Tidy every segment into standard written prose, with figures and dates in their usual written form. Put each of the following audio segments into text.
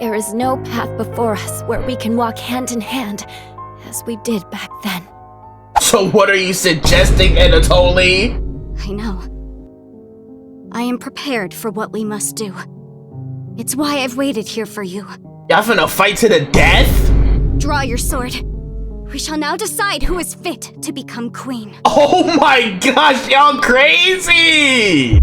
There is no path before us where we can walk hand in hand, as we did back then. So what are you suggesting, Anatoly? I know. I am prepared for what we must do. It's why I've waited here for you. Y'all finna fight to the death? Draw your sword. We shall now decide who is fit to become queen. Oh my gosh, y'all crazy!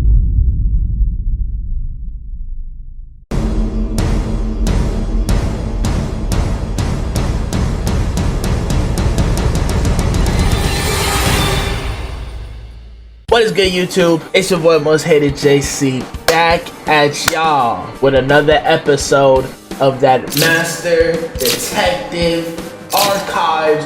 What is good, YouTube? It's your boy Most Hated JC, back at y'all with another episode of that Master Detective Archives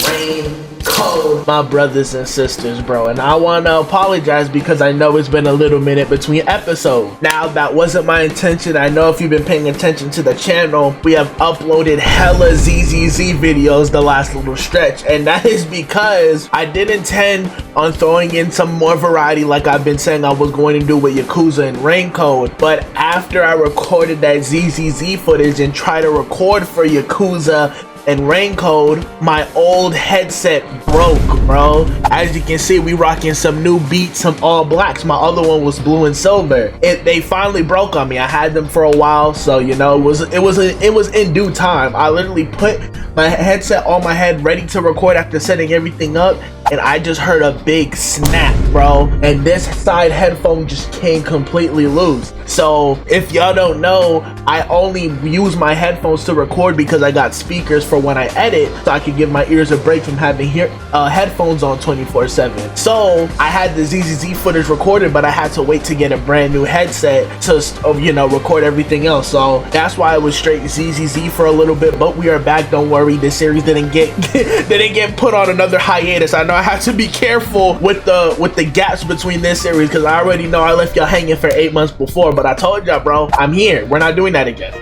Rain Code, my brothers and sisters, bro. And I want to apologize because I know it's been a little minute between episodes. Now, that wasn't my intention. I know if you've been paying attention to the channel, we have uploaded hella ZZZ videos the last little stretch, and that is because I did intend on throwing in some more variety like I've been saying I was going to do with Yakuza and Rain Code. But after I recorded that ZZZ footage and tried to record for Yakuza and Rain Code, my old headset broke, bro. As you can see, we rocking some new beats, some all blacks. My other one was blue and silver. They finally broke on me. I had them for a while, so you know, it was in due time. I literally put my headset on my head ready to record after setting everything up, and I just heard a big snap, bro, and this side headphone just came completely loose. So if y'all don't know, I only use my headphones to record because I got speakers for when I edit, so I could give my ears a break from having headphones on 24/7. So I had the ZZZ footage recorded, but I had to wait to get a brand new headset to, you know, record everything else. So that's why I was straight ZZZ for a little bit, but we are back. Don't worry, this series didn't get put on another hiatus. I know I have to be careful with the gaps between this series because I already know I left y'all hanging for 8 months before, but I told y'all, bro, I'm here. We're not doing that again.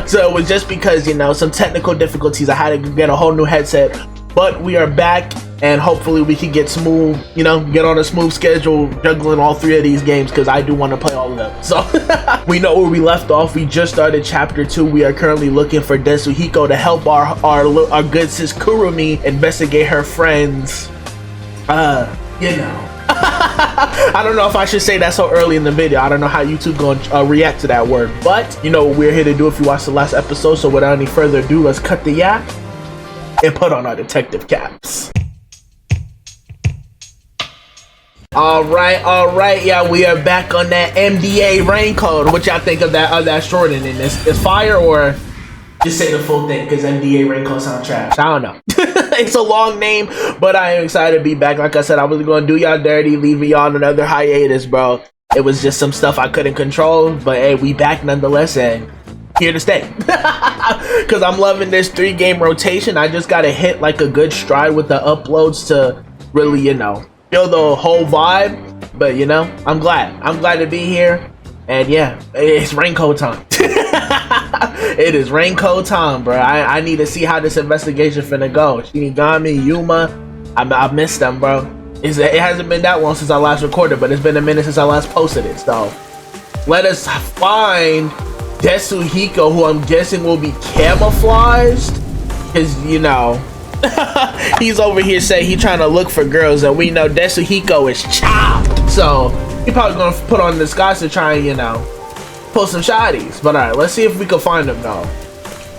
So it was just because, you know, some technical difficulties. I had to get a whole new headset, but we are back, and hopefully we can get smooth, you know, get on a smooth schedule juggling all three of these games because I do want to play all of them. So we know where we left off. We just started chapter 2. We are currently looking for Desuhiko to help our good sis Kurumi investigate her friends. You know. I don't know if I should say that so early in the video. I don't know how YouTube gonna react to that word, but you know what we're here to do if you watched the last episode. So without any further ado, let's cut the yak and put on our detective caps. All right, yeah, we are back on that MDA Rain Code. What y'all think of that shortening? Is fire, or just say the full thing because MDA Rain Code sound trash? I don't know. It's a long name, but I am excited to be back. Like I said, I was going to do y'all dirty, leaving y'all on another hiatus, bro. It was just some stuff I couldn't control, but hey, we back nonetheless, and here to stay. Because I'm loving this 3-game rotation. I just got to hit like a good stride with the uploads to really, you know, feel the whole vibe. But, you know, I'm glad to be here. And yeah, it's Rain Code time. It is Rain Code time, bro. I need to see how this investigation finna go. Shinigami, Yuma, I missed them, bro. It hasn't been that long since I last recorded, but it's been a minute since I last posted it. So let us find Desuhiko, who I'm guessing will be camouflaged, because you know he's over here saying he's trying to look for girls, and we know Desuhiko is chopped. So he probably gonna put on disguise to try and, you know, pull some shotties. But alright, let's see if we can find them though.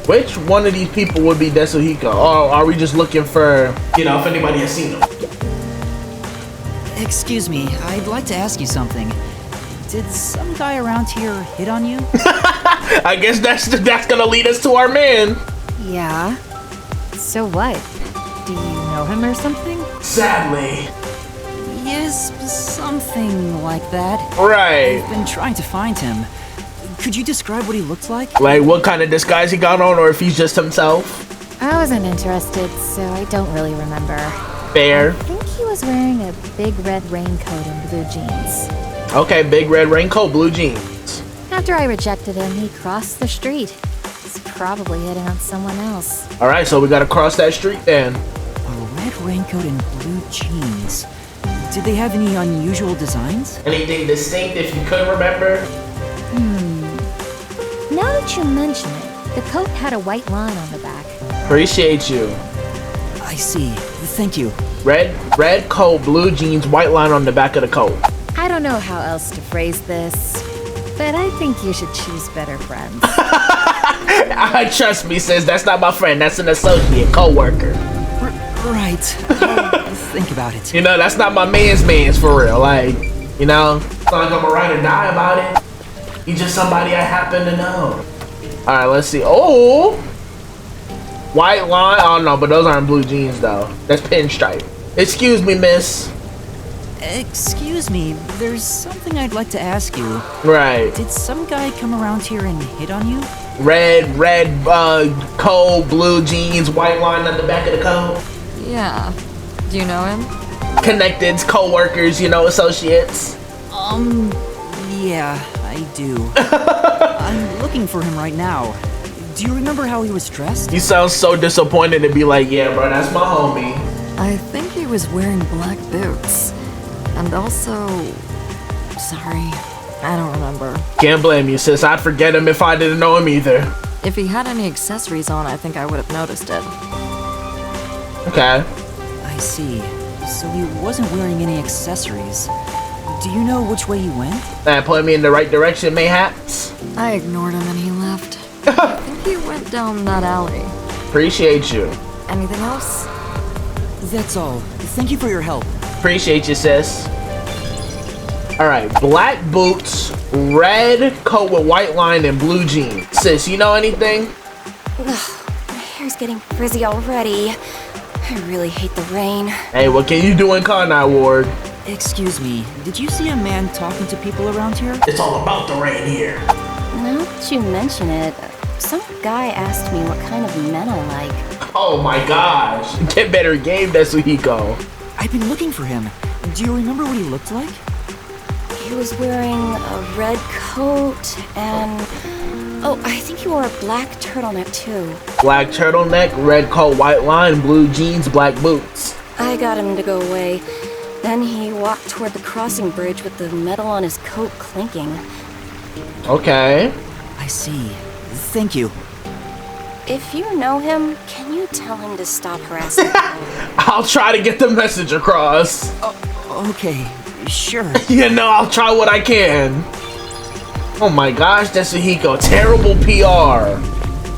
Which one of these people would be Desuhiko? Or are we just looking for, you know, if anybody has seen them? Excuse me, I'd like to ask you something. Did some guy around here hit on you? I guess that's gonna lead us to our man. Yeah. So what? Do you know him or something? Sadly. Yes, something like that. Right. I've been trying to find him. Could you describe what he looked like? Like what kind of disguise he got on, or if he's just himself? I wasn't interested, so I don't really remember. Fair. I think he was wearing a big red raincoat and blue jeans. Okay, big red raincoat, blue jeans. After I rejected him, he crossed the street. He's probably hitting on someone else. Alright, so we gotta cross that street then. A red raincoat and blue jeans. Did they have any unusual designs? Anything distinct if you could remember? Now that that you mention it, the coat had a white line on the back. Appreciate you. I see. Thank you. Red coat, blue jeans, white line on the back of the coat. I don't know how else to phrase this, but I think you should choose better friends. Trust me, sis, that's not my friend. That's an associate, co-worker. Right. I'll think about it. You know, that's not my man's for real. Like, you know, it's not like I'm gonna ride or die about it. He's just somebody I happen to know. All right, let's see. Oh, white line. Oh no, but those aren't blue jeans though. That's pinstripe. Excuse me, miss. Excuse me, there's something I'd like to ask you. Right. Did some guy come around here and hit on you? Red coat, blue jeans, white line on the back of the coat. Yeah. Do you know him? Connected, co-workers, you know, associates. Yeah, I do. I'm looking for him right now. Do you remember how he was dressed? You sound so disappointed to be like, yeah, bro, that's my homie. I think he was wearing black boots. And also... Sorry, I don't remember. Can't blame you, sis. I'd forget him if I didn't know him either. If he had any accessories on, I think I would have noticed it. Okay. I see. So he wasn't wearing any accessories. Do you know which way he went? That point me in the right direction, mayhaps. I ignored him and he left. I think he went down that alley. Appreciate you. Anything else? That's all. Thank you for your help. Appreciate you, sis. Alright, black boots, red coat with white line, and blue jeans. Sis, you know anything? My hair's getting frizzy already. I really hate the rain. Hey, what can you do in Carnot Ward? Excuse me, did you see a man talking to people around here? It's all about the rain here. Now that you mention it, some guy asked me what kind of men I like. Oh my gosh. Get better game, Tetsuhiko. I've been looking for him. Do you remember what he looked like? He was wearing a red coat and... Oh, I think he wore a black turtleneck too. Black turtleneck, red coat, white line, blue jeans, black boots. I got him to go away. Then he walked toward the crossing bridge with the metal on his coat clinking. Okay. I see. Thank you. If you know him, can you tell him to stop harassing me? I'll try to get the message across. Okay, sure. You know, I'll try what I can. Oh my gosh, Tetsuhiko, terrible PR.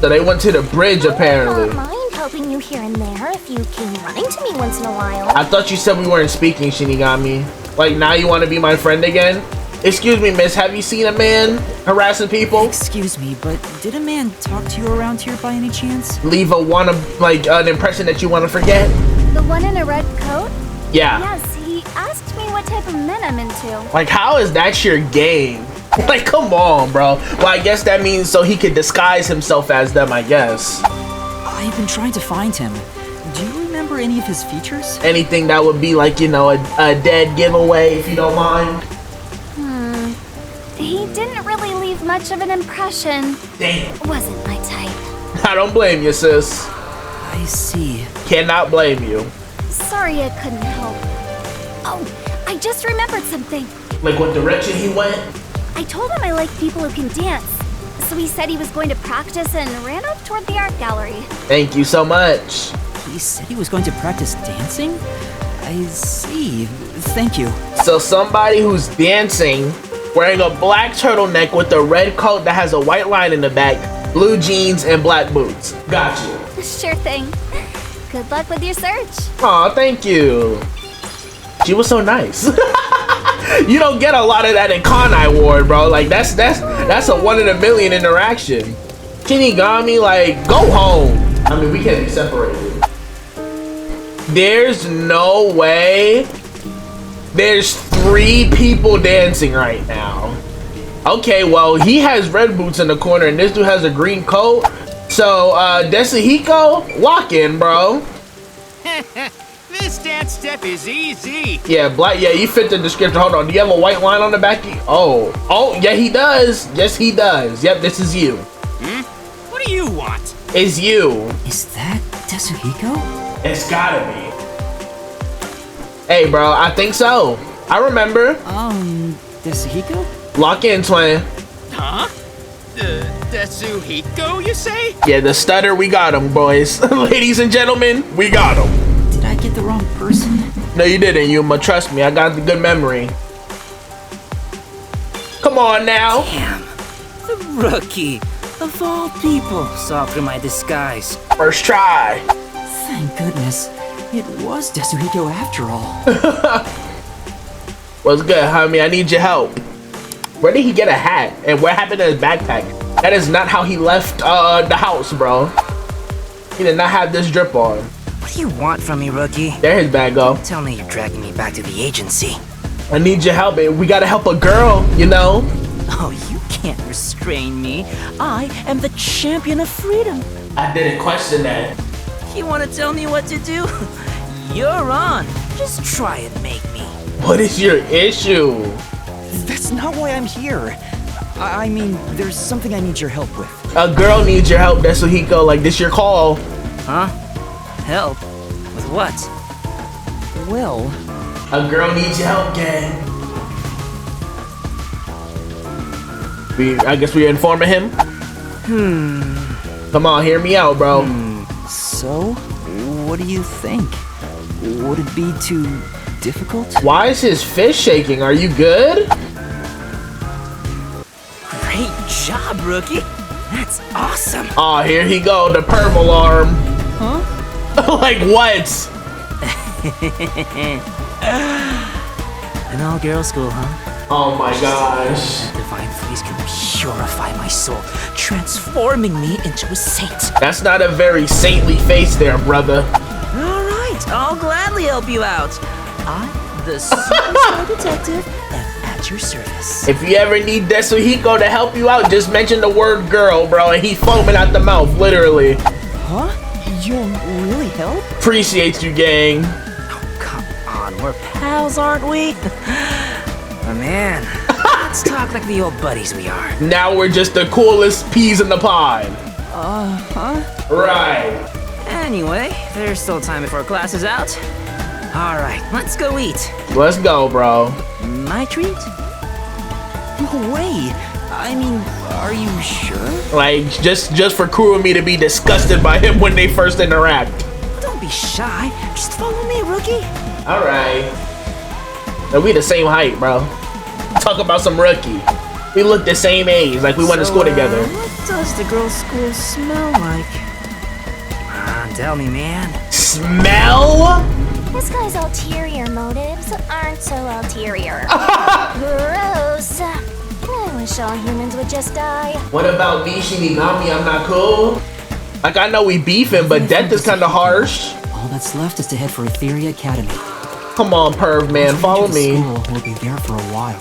So they went to the bridge apparently. I don't mind helping you here and there if you came running to me once in a while. I thought you said we weren't speaking, Shinigami. Like, now you want to be my friend again? Excuse me, miss, have you seen a man harassing people? Excuse me, but did a man talk to you around here by any chance? Leave an impression that you want to forget? The one in a red coat? Yeah. Yes, he asked me what type of men I'm into. Like, how is that your game? Like, come on, bro. Well, I guess that means so he could disguise himself as them, I guess. I've been trying to find him. Do you remember any of his features? Anything that would be like, you know, a dead giveaway, if you don't mind. He didn't really leave much of an impression. Damn. Wasn't my type. I don't blame you, sis. I see. Cannot blame you. Sorry I couldn't help. Oh, I just remembered something. Like what direction he went? I told him I like people who can dance. So he said he was going to practice and ran off toward the art gallery. Thank you so much. He said he was going to practice dancing? I see. Thank you. So somebody who's dancing, wearing a black turtleneck with a red coat that has a white line in the back, blue jeans, and black boots. Got you. Sure thing. Good luck with your search. Aw, thank you. She was so nice. You don't get a lot of that in Kanai Ward, bro. Like that's a 1 in a million interaction. Shinigami, like, go home. I mean, we can't be separated. There's no way. There's 3 people dancing right now. Okay, well, he has red boots in the corner and this dude has a green coat. So, Tetsuhiko, lock in, bro. This dance step is easy. Yeah, black. Yeah, you fit the description. Hold on. Do you have a white line on the back? Oh, yeah, he does. Yes, he does. Yep, this is you. What do you want? It's you. Is that Tetsuhiko? It's gotta be. Hey, bro, I think so. I remember. Tetsuhiko? Lock in, twin. Huh? Tetsuhiko, you say? Yeah, the stutter, we got him, boys. Ladies and gentlemen, we got him. Did I get the wrong person? No, you didn't, Yuma. Trust me, I got the good memory. Come on now. Damn. The rookie. Of all people, saw through my disguise. First try. Thank goodness. It was Tetsuhiko after all. What's good, homie? I need your help. Where did he get a hat? And what happened to his backpack? That is not how he left the house, bro. He did not have this drip on. What do you want from me, rookie? There his bag go. Tell me you're dragging me back to the agency. I need your help, babe. We gotta help a girl, you know? Oh, you can't restrain me. I am the champion of freedom. I didn't question that. You want to tell me what to do? You're on. Just try and make me. What is your issue? That's not why I'm here. I mean, there's something I need your help with. A girl needs your help, Tetsuhiko. Like, this your call. Huh? Help? With what? Well, A girl needs your help, gang. I guess we're informing him? Come on, hear me out, bro. so, what do you think? Would it be too difficult? Why is his fist shaking? Are you good? Great job, rookie. That's awesome. Oh, here he go, the purple arm. Huh? Like what? An all-girl school, huh? Oh my gosh. Divine freeze can purify my soul, transforming me into a saint. That's not a very saintly face there, brother. All right, I'll gladly help you out. I'm the Superstar Detective and at your service. If you ever need Tetsuhiko to help you out, just mention the word girl, bro, and he's foaming out the mouth, literally. Huh? You'll really help? Appreciate you, gang. Oh, come on, we're pals, aren't we? Oh, man, let's talk like the old buddies we are. Now we're just the coolest peas in the pod. Huh? Right. Anyway, there's still time before class is out. All right, let's go eat. Let's go, bro. My treat? No way. I mean, are you sure? Like, just for Crew and me to be disgusted by him when they first interact. Don't be shy. Just follow me, rookie. All right. Now, we the same height, bro. Talk about some rookie. We look the same age, like we went to school together. What does the girls' school smell like? Come on, tell me, man. Smell? This guy's ulterior motives aren't so ulterior. Gross. I wish all humans would just die. What about me, Shinigami? I'm not cool. Like, I know we beefing, but death is kind of harsh. All that's left is to head for Etheria Academy. Come on, perv, man. Follow me. We'll be there for a while.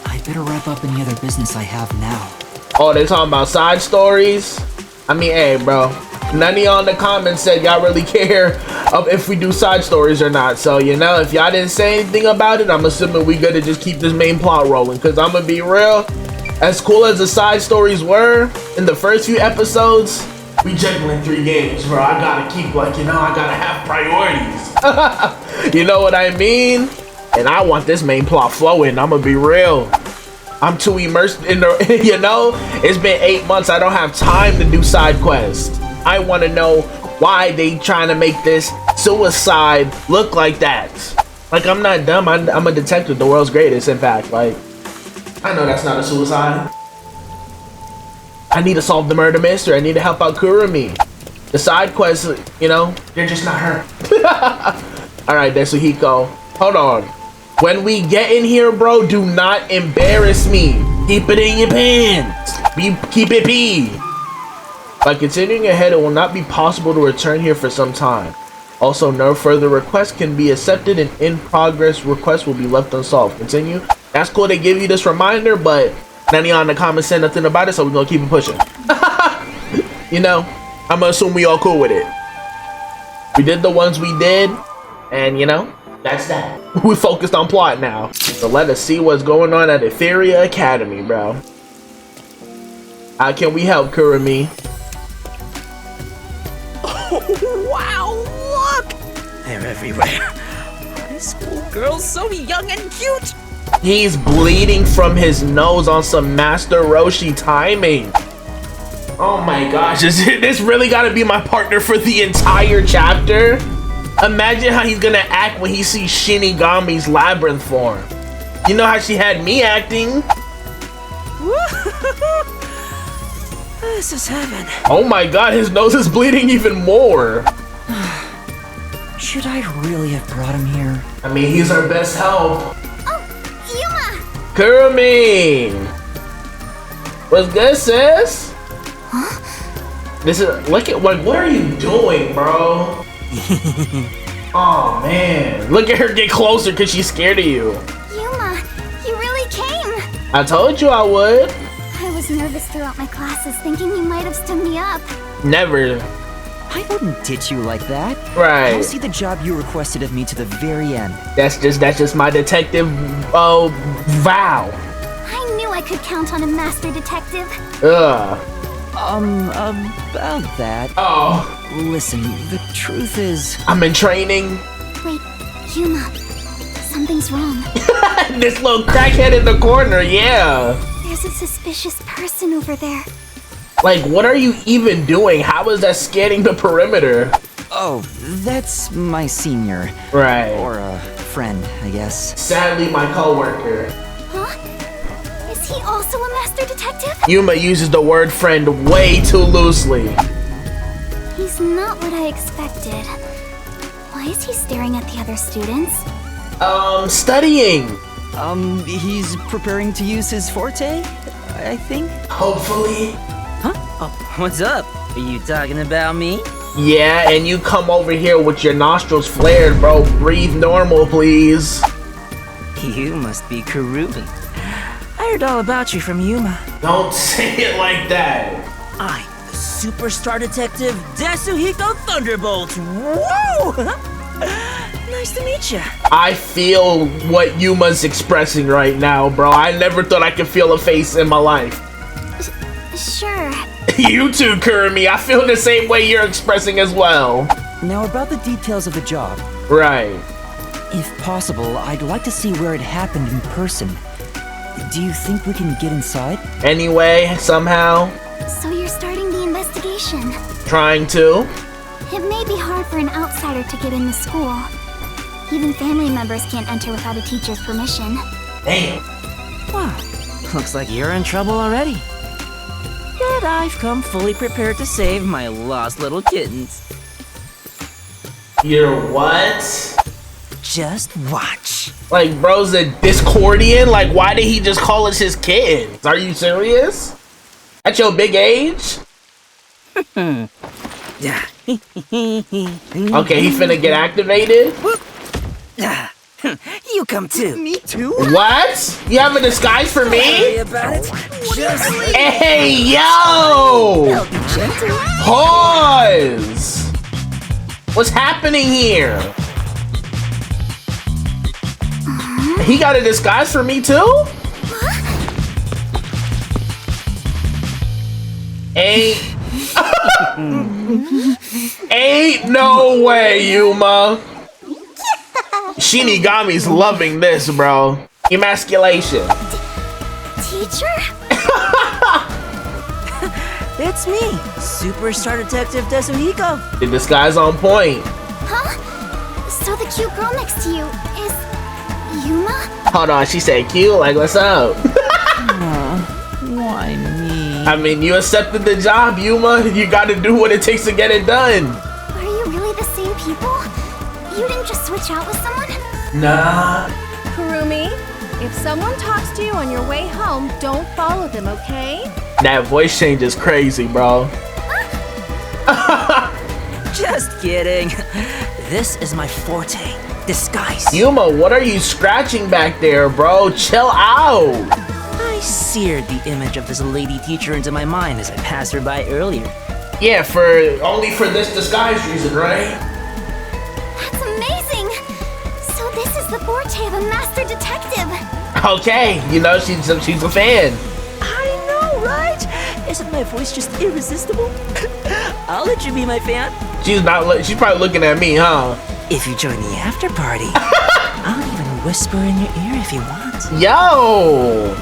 I better wrap up any other business I have now. Oh, they talking about side stories? I mean, hey, bro. None of y'all in the comments said y'all really care of if we do side stories or not. So, you know, if y'all didn't say anything about it, I'm assuming we gotta just keep this main plot rolling. Because I'm gonna be real, as cool as the side stories were in the first few episodes, we juggling 3 games, bro. I gotta keep, like, you know, I gotta have priorities. You know what I mean? And I want this main plot flowing. I'm gonna be real. I'm too immersed in the, you know? It's been 8 months. I don't have time to do side quests. I want to know why they trying to make this suicide look like that. Like, I'm not dumb. I'm a detective, the world's greatest, in fact. Like, I know that's not a suicide. I need to solve the murder mystery. I need to help out Kurumi. The side quests, you know, they're just not her. Alright, Tetsuhiko. Hold on. When we get in here, bro, do not embarrass me. Keep it in your pants. Keep it pee. By continuing ahead, it will not be possible to return here for some time. Also, no further requests can be accepted and in-progress requests will be left unsolved. Continue. That's cool they give you this reminder, but none of y'all in the comments said nothing about it, so we're gonna keep it pushing. You know, I'm gonna assume we all cool with it. We did the ones we did, and you know, that's that. We focused on plot now. So let us see what's going on at Etheria Academy, bro. How can we help, Kurumi? Oh, wow, look! They're everywhere. High school girls so young and cute. He's bleeding from his nose on some Master Roshi timing. Oh my gosh, is this really gotta be my partner for the entire chapter? Imagine how he's gonna act when he sees Shinigami's labyrinth form. You know how she had me acting? This is heaven. Oh my god, his nose is bleeding even more. Should I really have brought him here? I mean, he's our best help. Oh, Yuma! Kurumi! What's good, sis? Huh? This is, look at, what are you doing, bro? Oh man, look at her get closer because she's scared of you. Yuma, you really came! I told you I would. I was nervous throughout my classes, thinking you might have stood me up. Never. I wouldn't ditch you like that. Right. I'll see the job you requested of me to the very end. That's just my detective vow. I knew I could count on a master detective. Ugh. About that. Oh. Listen, the truth is... I'm in training. Wait, Yuma, something's wrong. This little crackhead in the corner, yeah. There's a suspicious person over there. Like, what are you even doing? How is that scanning the perimeter? Oh, that's my senior. Right. Or a friend, I guess. Sadly, my coworker. Huh? Is he also a master detective? Yuma uses the word friend way too loosely. He's not what I expected. Why is he staring at the other students? Studying. He's preparing to use his forte, I think. Hopefully. Huh? Oh, what's up? Are you talking about me? Yeah, and you come over here with your nostrils flared, bro. Breathe normal, please. You must be Kurumi. I heard all about you from Yuma. Don't say it like that. I'm the superstar detective Yasuhiko Thunderbolt. Whoa! Nice to meet you. I feel what Yuma's expressing right now, bro. I never thought I could feel a face in my life. Sure. You too, Kurumi. I feel the same way you're expressing as well. Now about the details of the job. Right. If possible, I'd like to see where it happened in person. Do you think we can get inside? Anyway, somehow. So you're starting the investigation. Trying to. It may be hard for an outsider to get in the school. Even family members can't enter without a teacher's permission. Damn. Wow. Looks like you're in trouble already. Yet I've come fully prepared to save my lost little kittens. You're what? Just watch. Like, bro's a Discordian? Like, why did he just call us his kittens? Are you serious? At your big age? Yeah. Okay, he finna get activated? You come too. Me too? What? You have a disguise for me? Worry about it. Just Hey, yo! Pause! What's happening here? He got a disguise for me too? Ain't no way, Yuma. Shinigami's loving this, bro. Emasculation. Teacher? It's me, Superstar Detective Yasuhiko. The disguise on point. Huh? So the cute girl next to you is Yuma? Hold on, she said cute, like what's up? Why me? I mean, you accepted the job, Yuma. You gotta do what it takes to get it done. Are you really the same people? You didn't just switch out with someone? Nah. Kurumi, if someone talks to you on your way home, don't follow them, okay? That voice change is crazy, bro. Just kidding. This is my forte, disguise. Yuma, what are you scratching back there, bro? Chill out. I seared the image of this lady teacher into my mind as I passed her by earlier. Yeah, only for this disguise reason, right? That's amazing! So this is the forte of a master detective. Okay, you know she's a fan. I know, right? Isn't my voice just irresistible? I'll let you be my fan. She's probably looking at me, huh? If you join the after party, I'll even whisper in your ear if you want. Yo!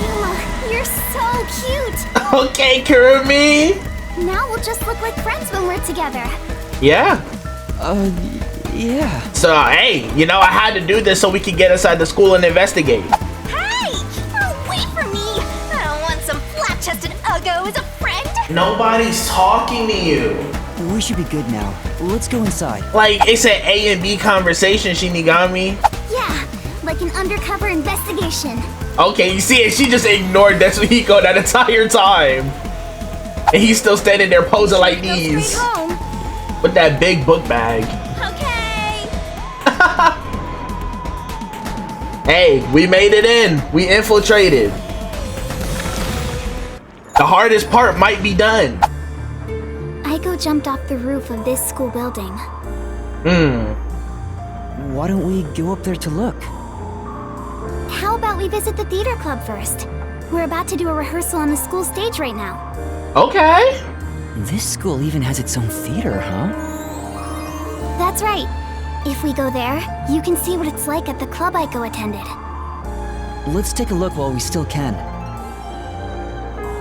Yuma, you're so cute. Okay, Kurumi. Now we'll just look like friends when we're together. Yeah. Yeah. So, hey, you know, I had to do this so we could get inside the school and investigate. Hey! Oh, wait for me. I don't want some flat-chested uggo as a friend. Nobody's talking to you. We should be good now. Let's go inside. Like, it's an A and B conversation, Shinigami. Yeah, like an undercover investigation. Okay, you see it, she just ignored Tetsuhiko that entire time. And he's still standing there posing like Go these. straight home. With that big book bag. Okay. Hey, we made it in. We infiltrated. The hardest part might be done. Aiko jumped off the roof of this school building. Why don't we go up there to look? How about we visit the theater club first? We're about to do a rehearsal on the school stage right now. Okay. This school even has its own theater, huh? That's right. If we go there, you can see what it's like at the club Aiko attended. Let's take a look while we still can.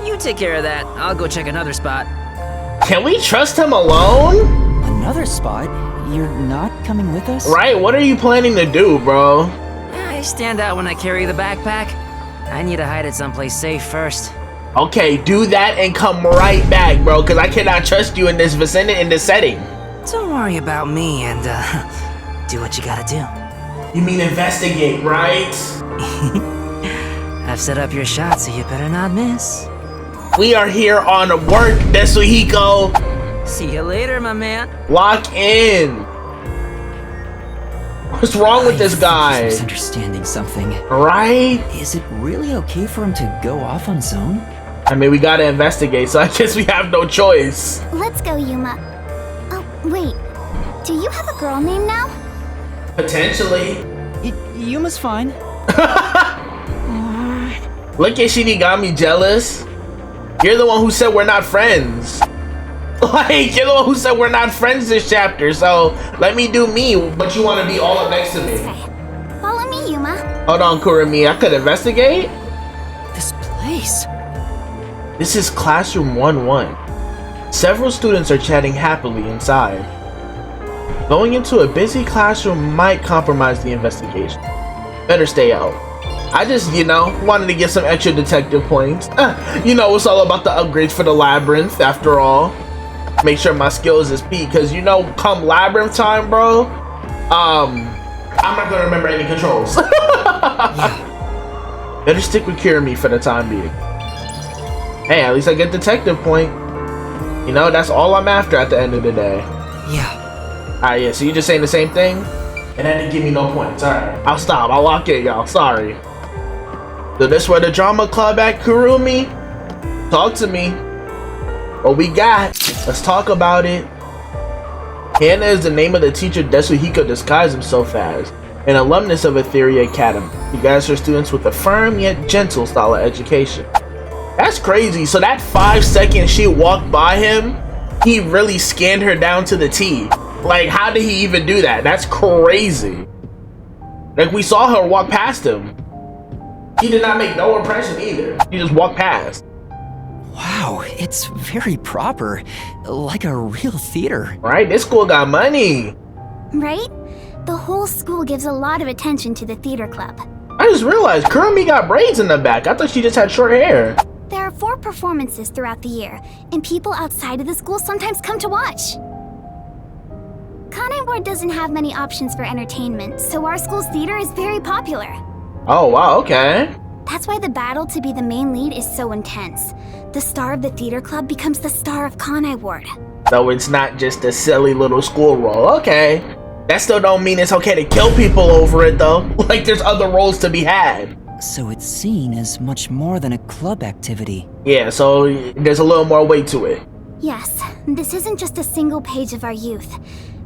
You take care of that. I'll go check another spot. Can we trust him alone? Another spot? You're not coming with us? Right, what are you planning to do, bro? I stand out when I carry the backpack. I need to hide it someplace safe first. Okay, do that and come right back, bro, because I cannot trust you in this vicinity, in this setting. Don't worry about me and, do what you gotta do. You mean investigate, right? I've set up your shot, so you better not miss. We are here on work, Tetsuhiko. See you later, my man. Lock in. What's wrong with this guy? He's misunderstanding something. Right? Is it really okay for him to go off on his own? I mean, we gotta investigate, so I guess we have no choice. Let's go, Yuma. Oh, wait. Do you have a girl name now? Potentially. Yuma's fine. Look at Shinigami jealous. You're the one who said we're not friends. Like, you're the one who said we're not friends this chapter, so let me do me, but you want to be all up next to me. Okay. Follow me, Yuma. Hold on, Kurumi, I could investigate? This place. This is classroom 1-1. Several students are chatting happily inside. Going into a busy classroom might compromise the investigation. Better stay out. I just, you know, wanted to get some extra detective points. You know, it's all about the upgrades for the labyrinth, after all. Make sure my skills is peak, because, you know, come labyrinth time, bro, I'm not gonna remember any controls. Better stick with Kurumi for the time being. Hey, at least I get detective point. You know, that's all I'm after at the end of the day. Yeah. Alright, yeah, so you just saying the same thing? And that didn't give me no points. Alright, I'll stop. I'll lock in, y'all. Sorry. So this where the drama club at, Kurumi? Talk to me. What we got? Let's talk about it. Hana is the name of the teacher Tetsuhiko disguised himself as, an alumnus of Etheria Academy. He guides her students with a firm yet gentle style of education. That's crazy. So that 5 seconds she walked by him, he really scanned her down to the T. Like, how did he even do that? That's crazy. Like, we saw her walk past him. He did not make no impression either. He just walked past. Wow, it's very proper. Like a real theater. Right? This school got money. Right? The whole school gives a lot of attention to the theater club. I just realized Kurumi got braids in the back. I thought she just had short hair. There are 4 performances throughout the year, and people outside of the school sometimes come to watch. Kanai Ward doesn't have many options for entertainment, so our school's theater is very popular. Oh, wow, okay. That's why the battle to be the main lead is so intense. The star of the theater club becomes the star of Kanai Ward. So it's not just a silly little school role. Okay. That still don't mean it's okay to kill people over it, though. Like, there's other roles to be had. So it's seen as much more than a club activity. Yeah, so there's a little more weight to it. Yes, this isn't just a single page of our youth.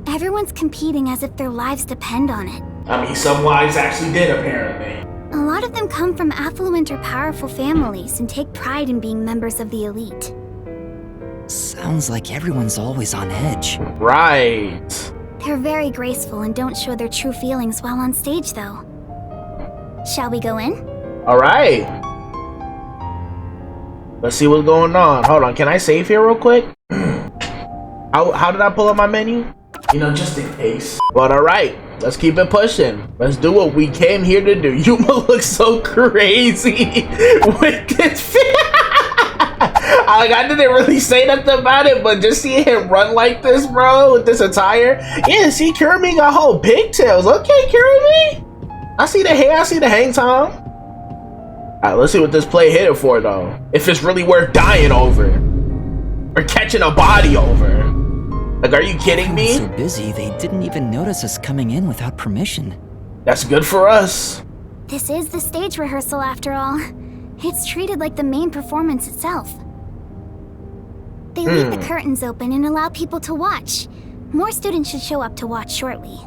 Everyone's competing as if their lives depend on it. I mean, some lives actually did, apparently. A lot of them come from affluent or powerful families and take pride in being members of the elite. Sounds like everyone's always on edge. Right. They're very graceful and don't show their true feelings while on stage, though. Shall we go in? All right. Let's see what's going on. Hold on, can I save here real quick? How did I pull up my menu? You know, just in case. But alright, let's keep it pushing. Let's do what we came here to do. Yuma looks so crazy with this I didn't really say nothing about it, but just seeing him run like this, bro, with this attire. Yeah, see, Kirby got whole pigtails. Okay, Kirby. I see the hair, I see the hang time. Alright, let's see what this play hit it for, though. If it's really worth dying over. Or catching a body over. Like, are you kidding me? So busy, they didn't even notice us coming in without permission. That's good for us. This is the stage rehearsal after all. It's treated like the main performance itself. They leave the curtains open and allow people to watch. More students should show up to watch shortly.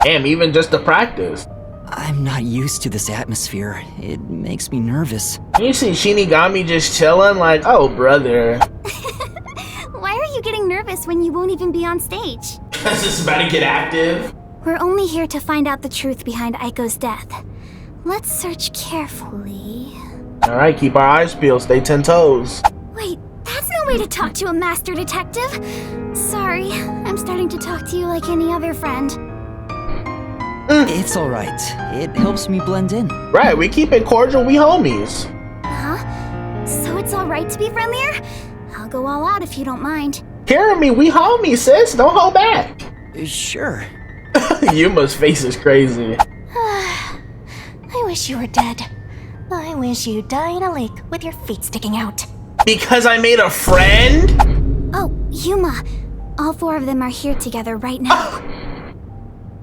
Damn, even just to practice. I'm not used to this atmosphere. It makes me nervous. You see Shinigami just chilling like, oh, brother. Why are you getting nervous when you won't even be on stage? Cause it's about to get active. We're only here to find out the truth behind Aiko's death. Let's search carefully. Alright, keep our eyes peeled, stay 10 toes. Wait, that's no way to talk to a master detective. Sorry, I'm starting to talk to you like any other friend. It's alright. It helps me blend in. Right, we keep it cordial, we homies. Huh? So it's alright to be friendlier? I'll go all out if you don't mind. Carry me, we homies, sis. Don't hold back. Sure. Yuma's face is crazy. I wish you were dead. I wish you'd die in a lake with your feet sticking out. Because I made a friend? Oh, Yuma. All four of them are here together right now.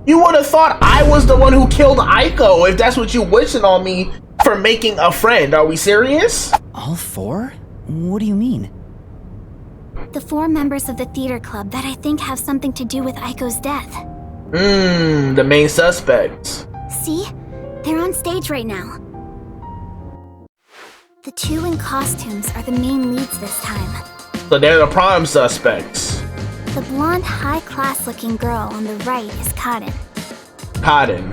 You would have thought I was the one who killed Aiko if that's what you wishing on me for making a friend. Are we serious? All four? What do you mean? The four members of the theater club that I think have something to do with Aiko's death. The main suspects. See? They're on stage right now. The two in costumes are the main leads this time. So they're the prime suspects. The blonde, high-class looking girl on the right is Cotton. Cotton.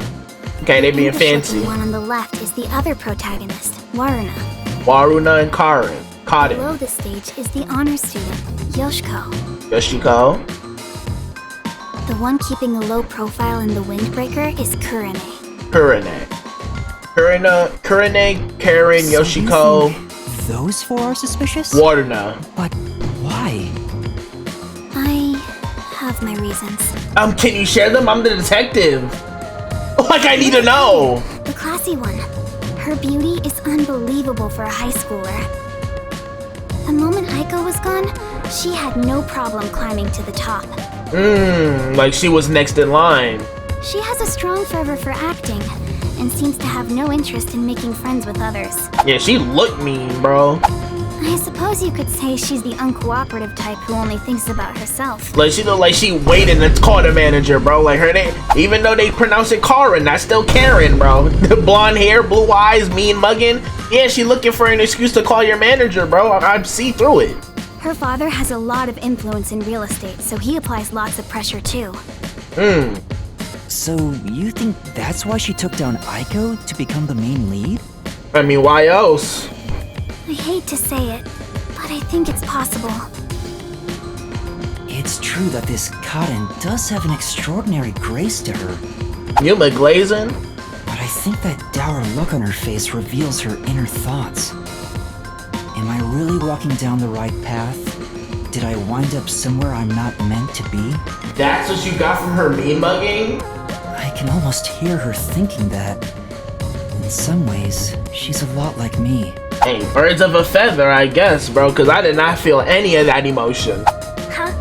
Okay, they being fancy. The one on the left is the other protagonist, Waruna. Waruna and Karen. Cotton. Below the stage is the honor student, Yoshiko. Yoshiko. The one keeping a low profile in the windbreaker is Kurene. Kurene, Karen, So Yoshiko. Those four are suspicious? Waruna. But why? I have my reasons. Can you share them? I'm the detective. Like, I need to know. The classy one. Her beauty is unbelievable for a high schooler. The moment Aiko was gone, she had no problem climbing to the top. Like she was next in line. She has a strong fervor for acting, and seems to have no interest in making friends with others. Yeah, she looked mean, bro. I suppose you could say she's the uncooperative type who only thinks about herself. Like she look like she waiting to call the manager, bro. Like her name, even though they pronounce it Karen, that's still Karen, bro. The blonde hair, blue eyes, mean mugging. Yeah, she looking for an excuse to call your manager, bro. I see through it. Her father has a lot of influence in real estate, so he applies lots of pressure too. So you think that's why she took down Aiko to become the main lead? I mean, why else? I hate to say it, but I think it's possible. It's true that this Cotton does have an extraordinary grace to her. Yuma glazing? But I think that dour look on her face reveals her inner thoughts. Am I really walking down the right path? Did I wind up somewhere I'm not meant to be? That's what you got from her mean mugging? I can almost hear her thinking that. In some ways, she's a lot like me. Hey, birds of a feather, I guess, bro, because I did not feel any of that emotion. Huh?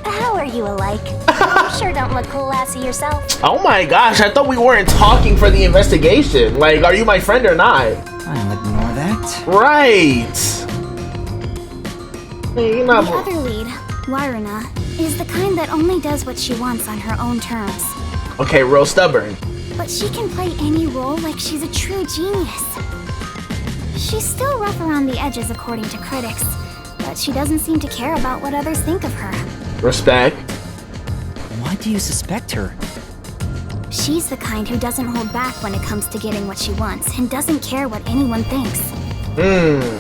How are you alike? You sure don't look classy yourself. Oh my gosh, I thought we weren't talking for the investigation. Like, are you my friend or not? I'll ignore that. Right. Hey, you're not... The other lead, Waruna, is the kind that only does what she wants on her own terms. Okay, real stubborn. But she can play any role like she's a true genius. She's still rough around the edges according to critics, but she doesn't seem to care about what others think of her. Respect. Why do you suspect her? She's the kind who doesn't hold back when it comes to getting what she wants and doesn't care what anyone thinks.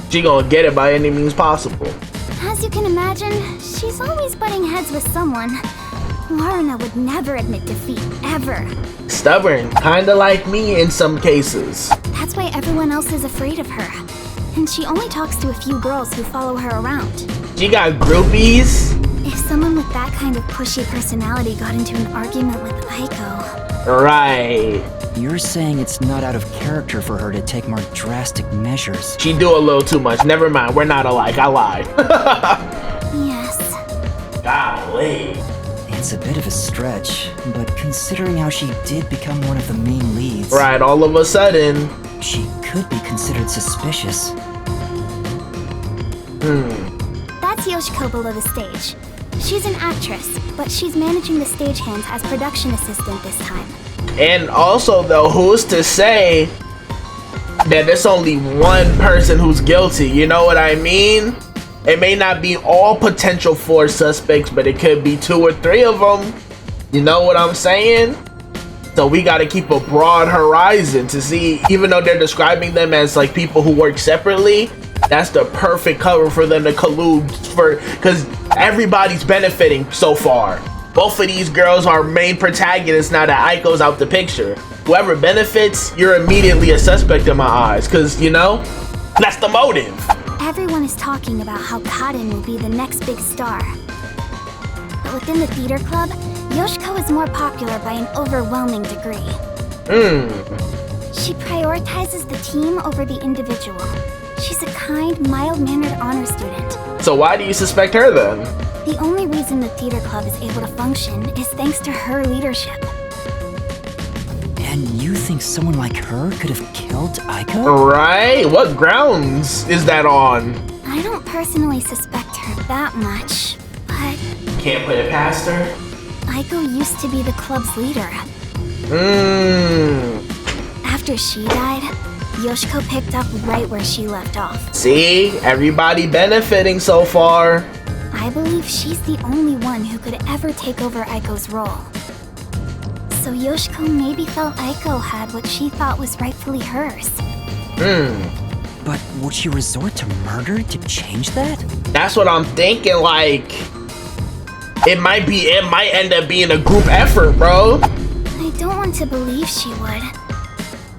She gonna get it by any means possible. As you can imagine, she's always butting heads with someone. Waruna would never admit defeat, ever. Stubborn, kinda like me in some cases. That's why everyone else is afraid of her. And she only talks to a few girls who follow her around. She got groupies? If someone with that kind of pushy personality got into an argument with Aiko... Right. You're saying it's not out of character for her to take more drastic measures. She do a little too much. Never mind, we're not alike. I lied. Yes. Golly. It's a bit of a stretch, but considering how she did become one of the main leads... Right, all of a sudden... She could be considered suspicious. That's Yoshiko below the stage. She's an actress, but she's managing the stagehands as production assistant this time. And also, though, who's to say that there's only one person who's guilty? You know what I mean? It may not be all potential 4 suspects, but it could be 2 or 3 of them. You know what I'm saying? So we got to keep a broad horizon to see, even though they're describing them as like people who work separately, that's the perfect cover for them to collude for, because everybody's benefiting so far. Both of these girls are main protagonists now that Aiko's out the picture. Whoever benefits, you're immediately a suspect in my eyes, because, you know, that's the motive. Everyone is talking about how Kaden will be the next big star. But within the theater club, Yoshiko is more popular by an overwhelming degree. She prioritizes the team over the individual. She's a kind, mild-mannered honor student. So why do you suspect her then? The only reason the theater club is able to function is thanks to her leadership. And you think someone like her could have killed Aiko? Right? What grounds is that on? I don't personally suspect her that much, but... Can't put it past her? Aiko used to be the club's leader. After she died, Yoshiko picked up right where she left off. See? Everybody benefiting so far. I believe she's the only one who could ever take over Aiko's role. So Yoshiko maybe felt Aiko had what she thought was rightfully hers. But would she resort to murder to change that? That's what I'm thinking, like... It might end up being a group effort, bro. I don't want to believe she would.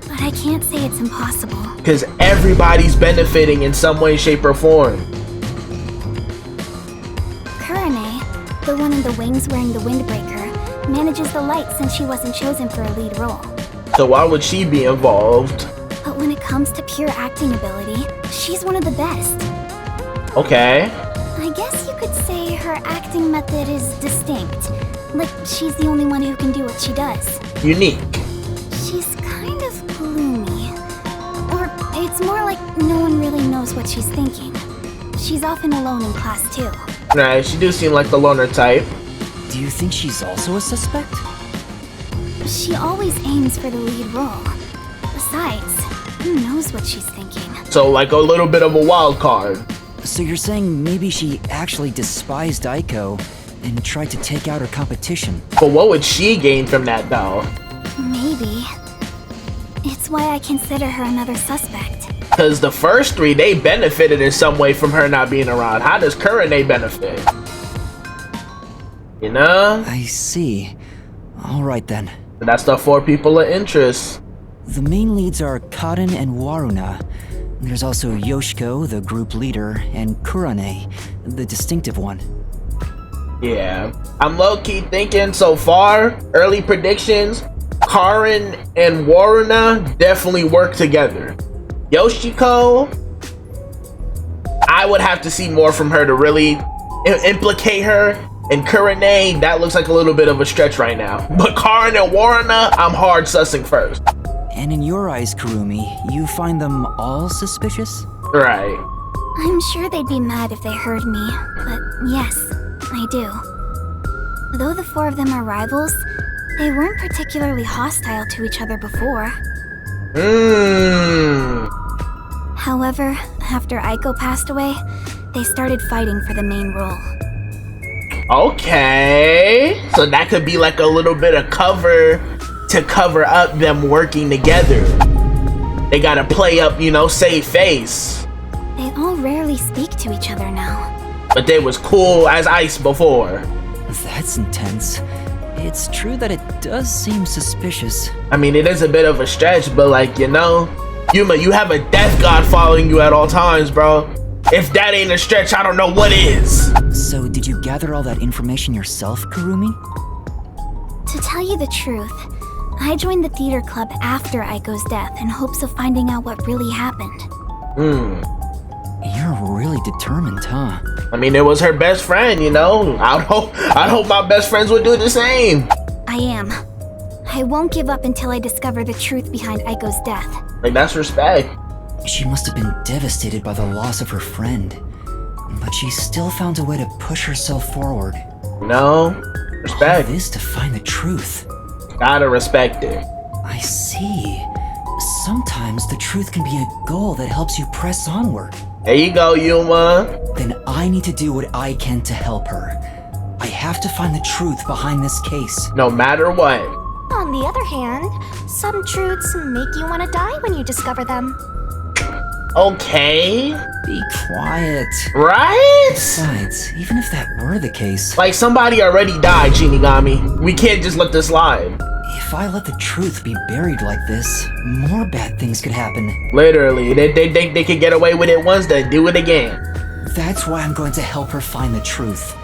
But I can't say it's impossible. Because everybody's benefiting in some way, shape, or form. Kurane, the one in the wings wearing the windbreaker, manages the light since she wasn't chosen for a lead role. So why would she be involved? But when it comes to pure acting ability, she's one of the best. Okay. I guess you could say her acting method is distinct. Like, she's the only one who can do what she does. Unique. She's kind of gloomy. Or it's more like no one really knows what she's thinking. She's often alone in class too. Right, she do seem like the loner type. Do you think she's also a suspect? She always aims for the lead role. Besides, who knows what she's thinking? So like a little bit of a wild card. So you're saying maybe she actually despised Aiko and tried to take out her competition. But what would she gain from that though? Maybe. It's why I consider her another suspect. Because the first 3, they benefited in some way from her not being around. How does Kurane benefit? You know? I see. Alright then. That's the 4 people of interest. The main leads are Kaden and Waruna. There's also Yoshiko, the group leader, and Kurane, the distinctive one. Yeah. I'm low-key thinking so far, early predictions, Karin and Waruna definitely work together. Yoshiko, I would have to see more from her to really implicate her. And Kurane, that looks like a little bit of a stretch right now. But Karin and Waruna, I'm hard sussing first. And in your eyes, Kurumi, you find them all suspicious? Right. I'm sure they'd be mad if they heard me, but yes, I do. Though the 4 of them are rivals, they weren't particularly hostile to each other before. However, after Aiko passed away, they started fighting for the main role. Okay. So that could be like a little bit of cover to cover up them working together. They gotta play up, you know, save face. They all rarely speak to each other now. But they was cool as ice before. That's intense. It's true that it does seem suspicious. I mean, it is a bit of a stretch, but like, you know, Yuma, you have a death god following you at all times, bro. If that ain't a stretch, I don't know what is. So did you gather all that information yourself, Kurumi? To tell you the truth, I joined the theater club after Aiko's death in hopes of finding out what really happened. You're really determined, huh? I mean, it was her best friend, you know. I'd hope my best friends would do the same. I am. I won't give up until I discover the truth behind Aiko's death. Like, that's respect. She must have been devastated by the loss of her friend. But she still found a way to push herself forward. No, All respect. this to find the truth. Gotta respect it. I see. Sometimes the truth can be a goal that helps you press onward. There you go, Yuma. Then I need to do what I can to help her. I have to find the truth behind this case. No matter what. On the other hand, some truths make you want to die when you discover them. Okay. Be quiet. Right? Besides, even if that were the case, Like, somebody already died, Shinigami. We can't just let this slide. if I let the truth be buried like this, more bad things could happen. Literally, they think they could get away with it once, then do it again. That's why I'm going to help her find the truth.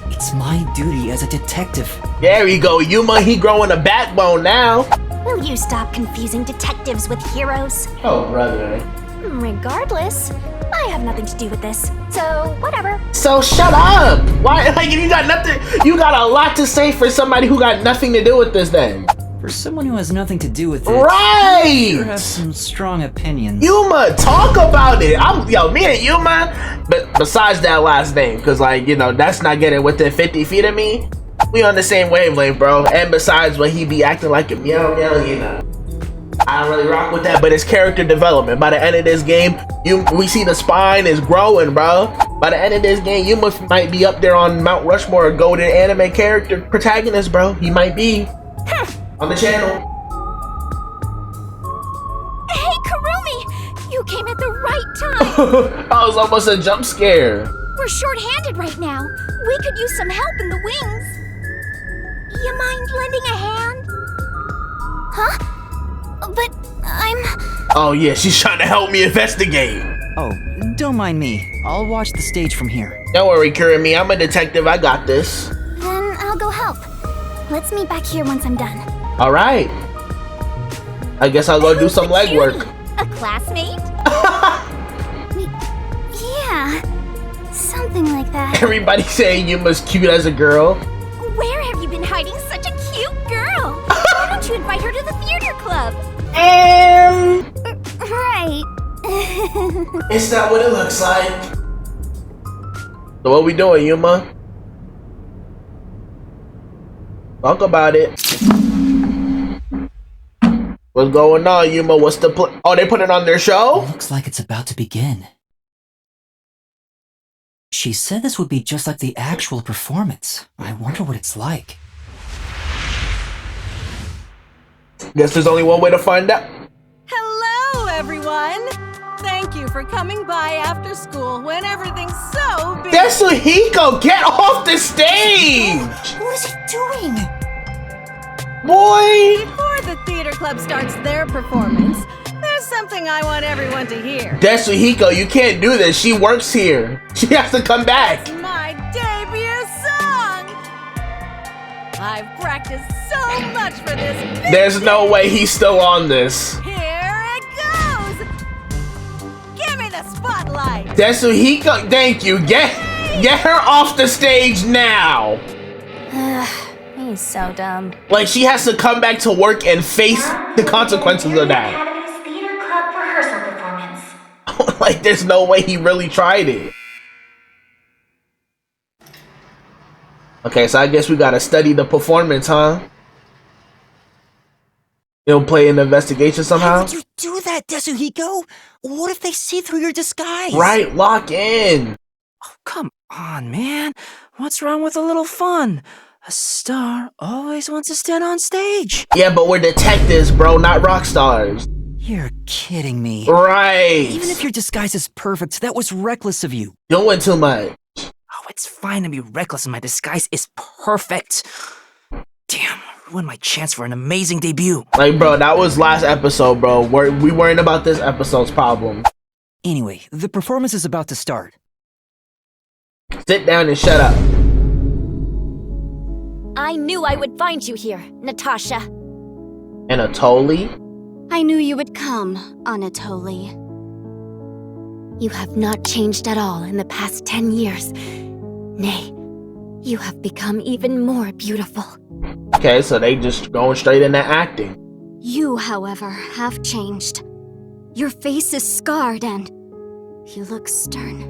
It's my duty as a detective. There we go, Yuma, he growing a backbone now. Will you stop confusing detectives with heroes? Oh, brother. Regardless, I have nothing to do with this, so whatever. So shut up. Why? Like, you got nothing. You got a lot to say for somebody who got nothing to do with this. Then, For someone who has nothing to do with it, right? you sure have some strong opinions. Yuma, talk about it. Me and Yuma. But besides that last name, because like, you know, that's not getting within 50 feet of me. We on the same wavelength, bro. And besides, when he be acting like a meow meow, you know, I don't really rock with that. But it's character development. By the end of this game, we see the spine is growing, bro. By the end of this game, Yuma might be up there on Mount Rushmore golden anime character protagonist, bro. He might be on the channel. Hey, Kurumi! You came at the right time! That was almost a jump scare. We're short-handed right now. We could use some help in the wings. You mind lending a hand? Huh? But I'm... Oh yeah, she's trying to help me investigate. Oh, don't mind me. I'll watch the stage from here. Don't worry, Kurumi. I'm a detective. I got this. Then I'll go help. Let's meet back here once I'm done. All right. I guess I'll go do some legwork. A classmate? Yeah, something like that. Everybody saying Yuma's cute as a girl. Where have you been hiding such a cute girl? Why don't you invite her to the theater club? Right. It's not what it looks like. So what we doing, Yuma? Talk about it. What's going on, Yuma? What's the oh, they put it on their show? Looks like it's about to begin. She said this would be just like the actual performance. I wonder what it's like. Guess there's only one way to find out. Hello, everyone! Thank you for coming by after school when everything's so busy. Tetsuhiko, get off the stage! What is he doing? Boy! Before the theater club starts their performance, there's something I want everyone to hear. Tetsuhiko, you can't do this. She works here. She has to come back. It's my debut song! I've practiced so much for this. There's no way he's still on this. Here it goes! Give me the spotlight! Tetsuhiko, thank you. Get her off the stage now. He's so dumb. Like, she has to come back to work and face the consequences of that. Academy's theater club rehearsal performance. Like, there's no way he really tried it. Okay, so I guess we gotta study the performance, huh? You'll play an investigation somehow? Why would you do that, Tetsuhiko? What if they see through your disguise? Right, lock in. Oh, come on, man. What's wrong with a little fun? A star always wants to stand on stage. Yeah, but we're detectives, bro, not rock stars. You're kidding me. Right. Even if your disguise is perfect, that was reckless of you. Doing too much. Oh, it's fine to be reckless and my disguise is perfect. Damn, ruined my chance for an amazing debut. Like, bro, that was last episode, bro. We weren't about this episode's problem. Anyway, the performance is about to start. Sit down and shut up. I knew I would find you here, Natasha. Anatoly? I knew you would come, Anatoly. You have not changed at all in the past 10 years. Nay, you have become even more beautiful. Okay, so they just going straight into acting. You, however, have changed. Your face is scarred and you look stern.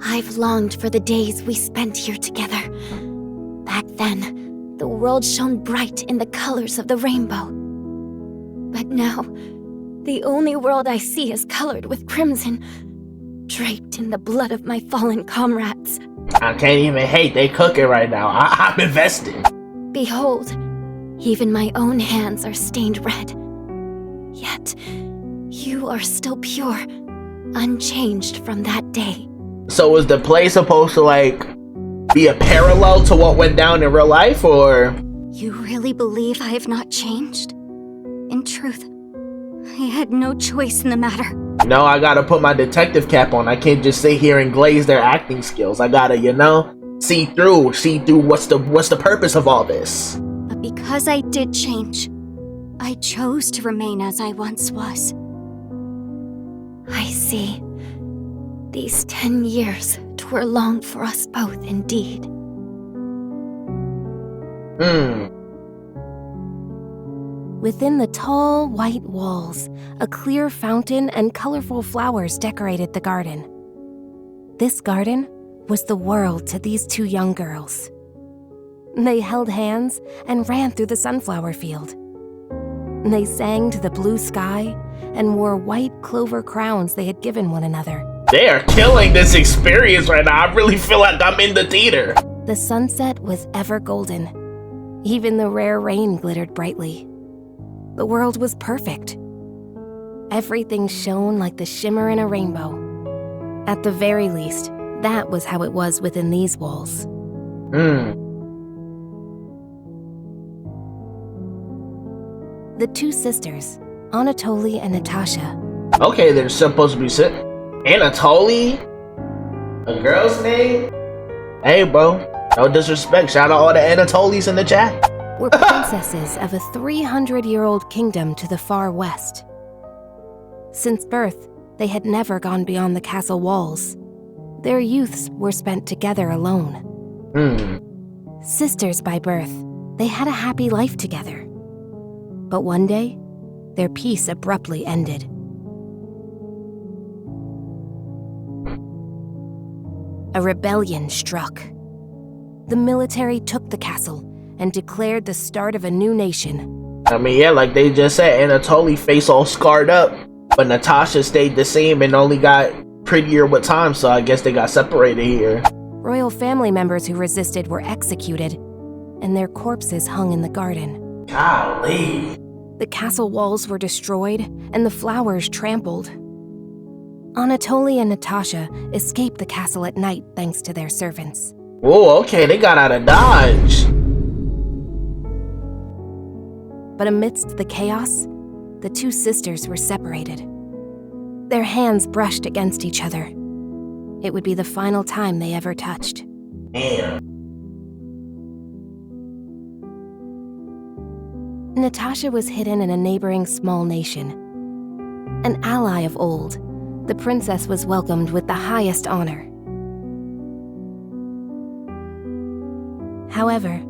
I've longed for the days we spent here together. Back then, the world shone bright in the colors of the rainbow. But now, the only world I see is colored with crimson, draped in the blood of my fallen comrades. I can't even hate. They cooking right now. I'm invested. Behold, even my own hands are stained red. Yet, you are still pure, unchanged from that day. So was the play supposed to, like, be a parallel to what went down in real life, or? You really believe I have not changed? In truth, I had no choice in the matter. No, I gotta put my detective cap on. I can't just sit here and glaze their acting skills. I gotta, you know, see through what's the purpose of all this. But because I did change, I chose to remain as I once was. I see. These 10 years twere long for us both indeed. Within the tall, white walls, a clear fountain and colorful flowers decorated the garden. This garden was the world to these two young girls. They held hands and ran through the sunflower field. They sang to the blue sky and wore white clover crowns they had given one another. They are killing this experience right now. I really feel like I'm in the theater. The sunset was ever golden. Even the rare rain glittered brightly. The world was perfect. Everything shone like the shimmer in a rainbow. At the very least, that was how it was within these walls. The two sisters, Anatoly and Natasha. Okay, they're supposed to be sitting. Anatoly? A girl's name? Hey, bro. No disrespect. Shout out all the Anatolys in the chat. Were princesses of a 300-year-old kingdom to the far west. Since birth, they had never gone beyond the castle walls. Their youths were spent together alone. Sisters by birth, they had a happy life together. But one day, their peace abruptly ended. A rebellion struck. The military took the castle and declared the start of a new nation. I mean, yeah, like they just said, Anatoly face all scarred up, but Natasha stayed the same and only got prettier with time, so I guess they got separated here. Royal family members who resisted were executed, and their corpses hung in the garden. Golly. The castle walls were destroyed, and the flowers trampled. Anatoly and Natasha escaped the castle at night thanks to their servants. Whoa, okay, they got out of Dodge. But amidst the chaos, the two sisters were separated. Their hands brushed against each other. It would be the final time they ever touched. Damn. Natasha was hidden in a neighboring small nation. An ally of old, the princess was welcomed with the highest honor. However,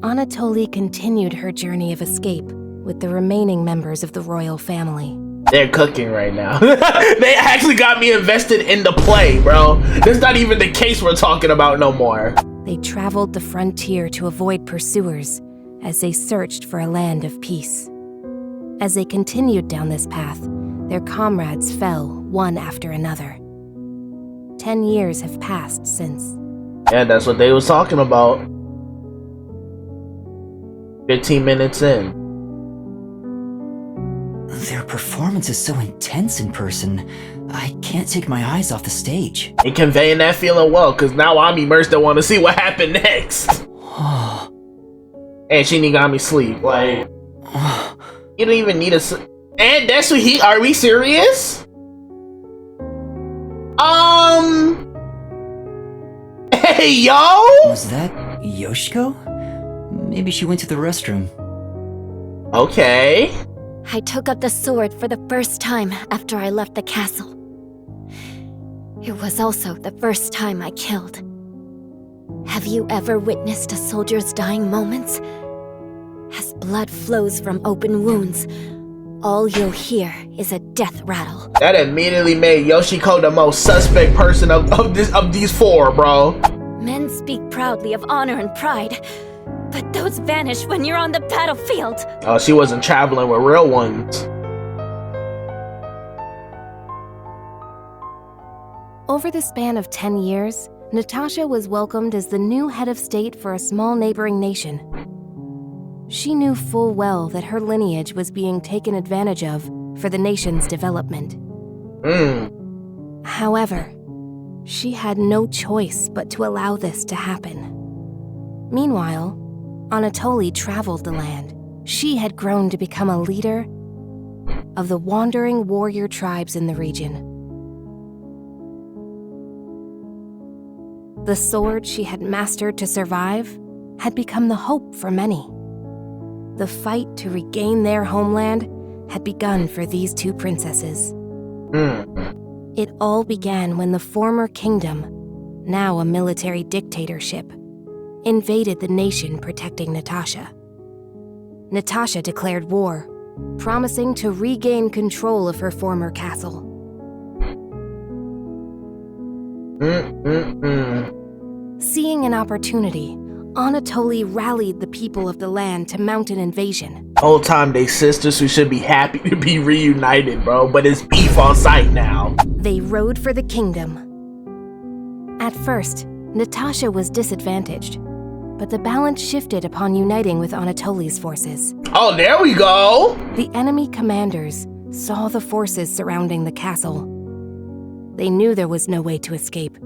Anatoly continued her journey of escape with the remaining members of the royal family. They're cooking right now. They actually got me invested in the play, bro. That's not even the case we're talking about no more. They traveled the frontier to avoid pursuers as they searched for a land of peace. As they continued down this path, their comrades fell one after another. 10 years have passed since. Yeah, that's what they was talking about. 15 minutes in. Their performance is so intense in person, I can't take my eyes off the stage. And conveying that feeling well, because now I'm immersed and want to see what happened next. And Shinigami sleep. Like, you don't even need a... And that's what he... Are we serious? Hey, yo! Was that Yoshiko? Maybe she went to the restroom. Okay. I took up the sword for the first time after I left the castle. It was also the first time I killed. Have you ever witnessed a soldier's dying moments? As blood flows from open wounds, all you'll hear is a death rattle. That immediately made Yoshiko the most suspect person of these four, bro. Men speak proudly of honor and pride, but those vanish when you're on the battlefield. Oh, she wasn't traveling with real ones. Over the span of 10 years, Natasha was welcomed as the new head of state for a small neighboring nation. She knew full well that her lineage was being taken advantage of for the nation's development. However, she had no choice but to allow this to happen. Meanwhile, Anatoly traveled the land. She had grown to become a leader of the wandering warrior tribes in the region. The sword she had mastered to survive had become the hope for many. The fight to regain their homeland had begun for these two princesses. It all began when the former kingdom, now a military dictatorship, invaded the nation protecting Natasha. Natasha declared war, promising to regain control of her former castle. Seeing an opportunity, Anatoly rallied the people of the land to mount an invasion. Whole time they sisters who should be happy to be reunited, bro, but it's beef on sight now. They rode for the kingdom. At first, Natasha was disadvantaged, but the balance shifted upon uniting with Anatoly's forces. Oh, there we go! The enemy commanders saw the forces surrounding the castle. They knew there was no way to escape,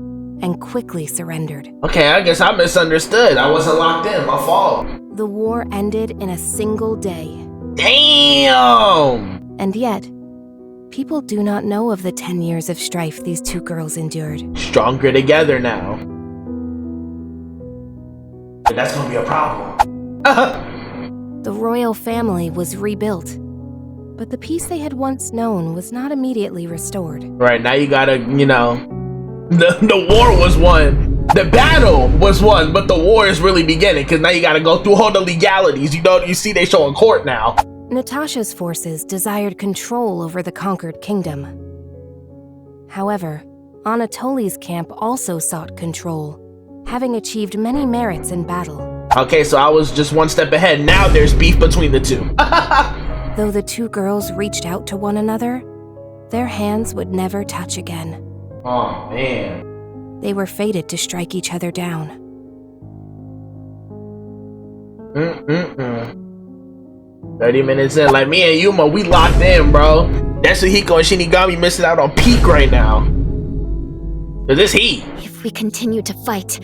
and quickly surrendered. Okay, I guess I misunderstood. I wasn't locked in, my fault. The war ended in a single day. Damn! And yet, people do not know of the 10 years of strife these two girls endured. Stronger together now. But that's gonna be a problem. The royal family was rebuilt, but the peace they had once known was not immediately restored. Right, now you gotta, you know, the war was won. The battle was won, but the war is really beginning, because now you gotta go through all the legalities. You know, you see they show in court now. Natasha's forces desired control over the conquered kingdom. However, Anatoly's camp also sought control, having achieved many merits in battle. Okay, so I was just one step ahead. Now there's beef between the two. Though the two girls reached out to one another, their hands would never touch again. Oh, man. They were fated to strike each other down. 30 minutes in, like me and Yuma, we locked in, bro. That's Hiko and Shinigami missing out on peak right now. Cause it's heat. If we continue to fight,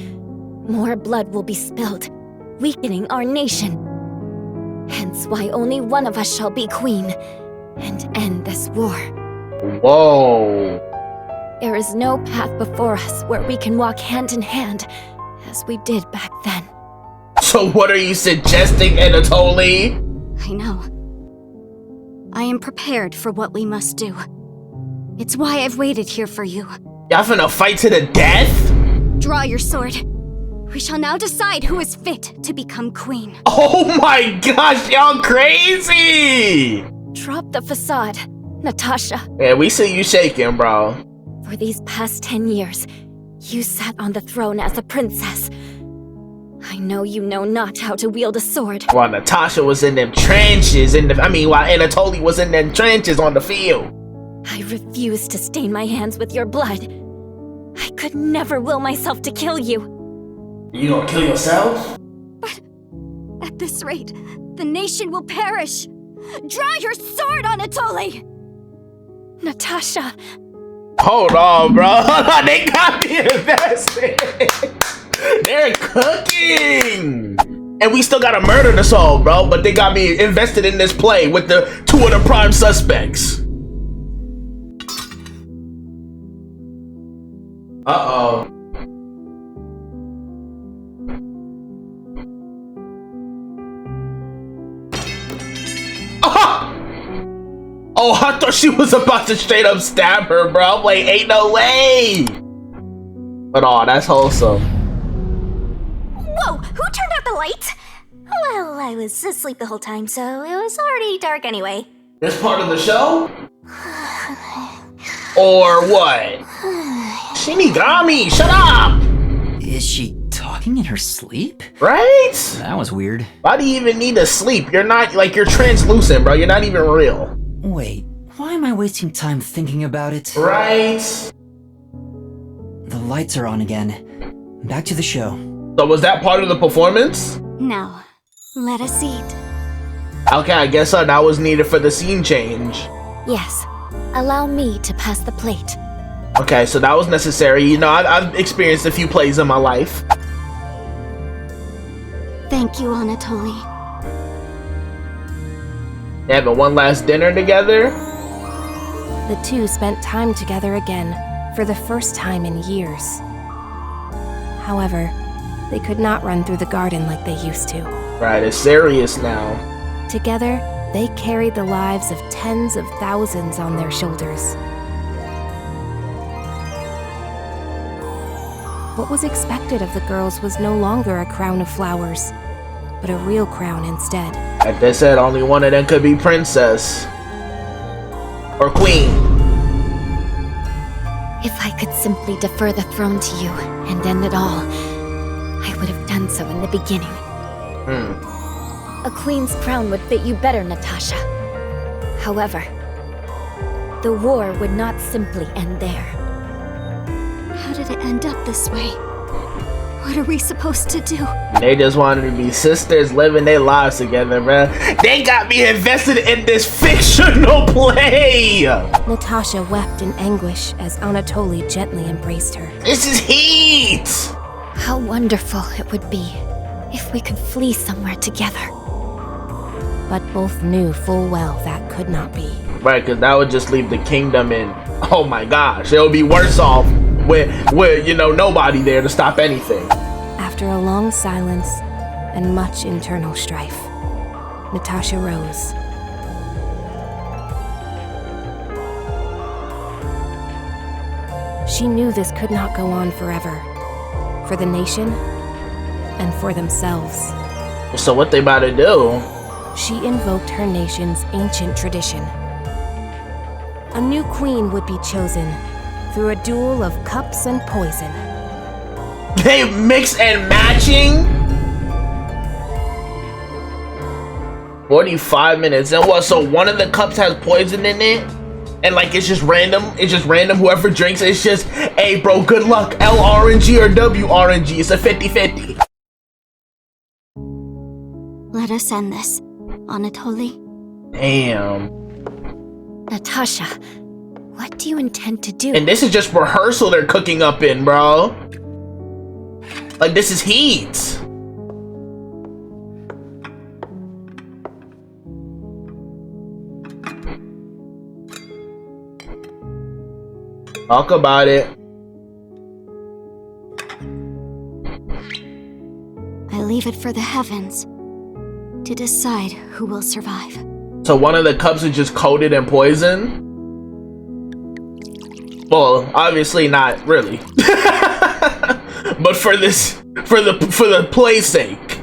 more blood will be spilled, weakening our nation. Hence why only one of us shall be queen and end this war. Whoa. There is no path before us where we can walk hand in hand as we did back then. So what are you suggesting, Anatoly? I know. I am prepared for what we must do. It's why I've waited here for you. Y'all finna fight to the death? Draw your sword. We shall now decide who is fit to become queen. Oh my gosh, y'all crazy! Drop the facade, Natasha. Yeah, we see you shaking, bro. For these past 10 years, you sat on the throne as a princess. I know you know not how to wield a sword. While Natasha was in them trenches, while Anatoly was in them trenches on the field. I refuse to stain my hands with your blood. I could never will myself to kill you. You gonna kill yourself? But at this rate, the nation will perish. Draw your sword, Anatoly! Natasha. Hold on, bro. They got me invested. They're cooking. And we still gotta murder the soul, bro. But they got me invested in this play with the 2 of the prime suspects. Uh-oh. Oh, I thought she was about to straight up stab her, bro. I'm like, ain't no way. But oh, that's wholesome. Whoa, who turned out the lights? Well, I was asleep the whole time, so it was already dark anyway. This part of the show? Or what? Shinigami, shut up! Is she talking in her sleep? Right? That was weird. Why do you even need to sleep? You're not, like, you're translucent, bro. You're not even real. Wait, why am I wasting time thinking about it? Right? The lights are on again. Back to the show. So was that part of the performance? Now, let us eat. Okay, I guess so. That was needed for the scene change. Yes, allow me to pass the plate. Okay, so that was necessary. You know, I've experienced a few plays in my life. Thank you, Anatoly. They having one last dinner together? The two spent time together again, for the first time in years. However, they could not run through the garden like they used to. Right, it's serious now. Together, they carried the lives of tens of thousands on their shoulders. What was expected of the girls was no longer a crown of flowers, but a real crown instead. Like they said, only one of them could be princess. Or queen. If I could simply defer the throne to you and end it all, I would have done so in the beginning. A queen's crown would fit you better, Natasha. However, the war would not simply end there. How did it end up this way? What are we supposed to do? They just wanted to be sisters living their lives together, bruh. They got me invested in this fictional play! Natasha wept in anguish as Anatoly gently embraced her. This is heat! How wonderful it would be if we could flee somewhere together. But both knew full well that could not be. Right, because that would just leave the kingdom in, oh my gosh, it would be worse off with, you know, nobody there to stop anything. After a long silence and much internal strife, Natasha rose. She knew this could not go on forever, for the nation and for themselves. So what they about to do? She invoked her nation's ancient tradition. A new queen would be chosen through a duel of cups and poison. They mix and matching? 45 minutes. And what, so one of the cups has poison in it? And like it's just random? It's just random, whoever drinks it, it's just, hey bro, good luck, LRNG or WRNG, it's a 50-50. Let us end this, Anatoly. Damn. Natasha, what do you intend to do? And this is just rehearsal they're cooking up in, bro. Like, this is heat. Talk about it. I leave it for the heavens to decide who will survive. So one of the cups is just coated in poison? Well, obviously not really. But for this, for the play's sake.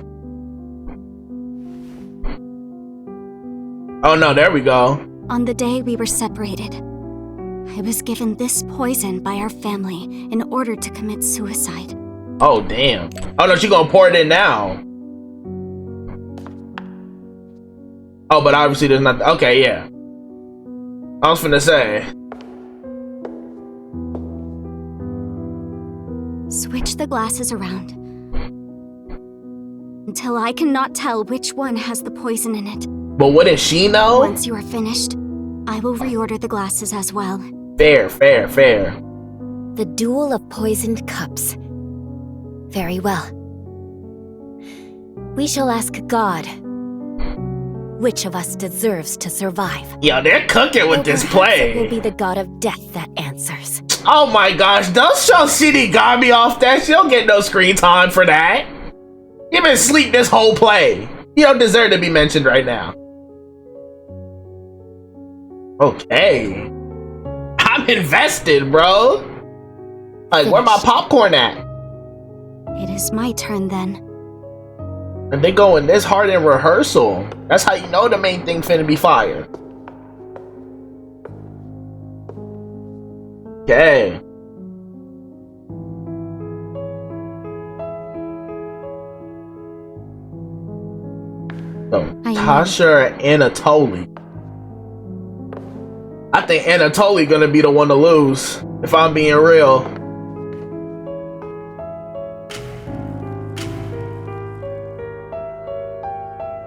Oh no, there we go. On the day we were separated, I was given this poison by our family in order to commit suicide. Oh damn. Oh no, she gonna pour it in now. Oh, but obviously there's not. Okay, yeah. I was finna say. Switch the glasses around until I cannot tell which one has the poison in it. But wouldn't she know? Once you are finished, I will reorder the glasses as well. Fair, fair, fair. The Duel of Poisoned Cups. Very well. We shall ask God which of us deserves to survive. Yo, they're cooking with this Perhaps it will play. be the god of death that answers. Oh my gosh, don't show Shinigami off that. She don't get no screen time for that. You been asleep this whole play. You don't deserve to be mentioned right now. Okay. I'm invested, bro. Like, where my popcorn at? It is my turn then. And they going this hard in rehearsal. That's how you know the main thing finna be fire. Okay. So, Tasha and Anatoly. I think Anatoly gonna be the one to lose, if I'm being real.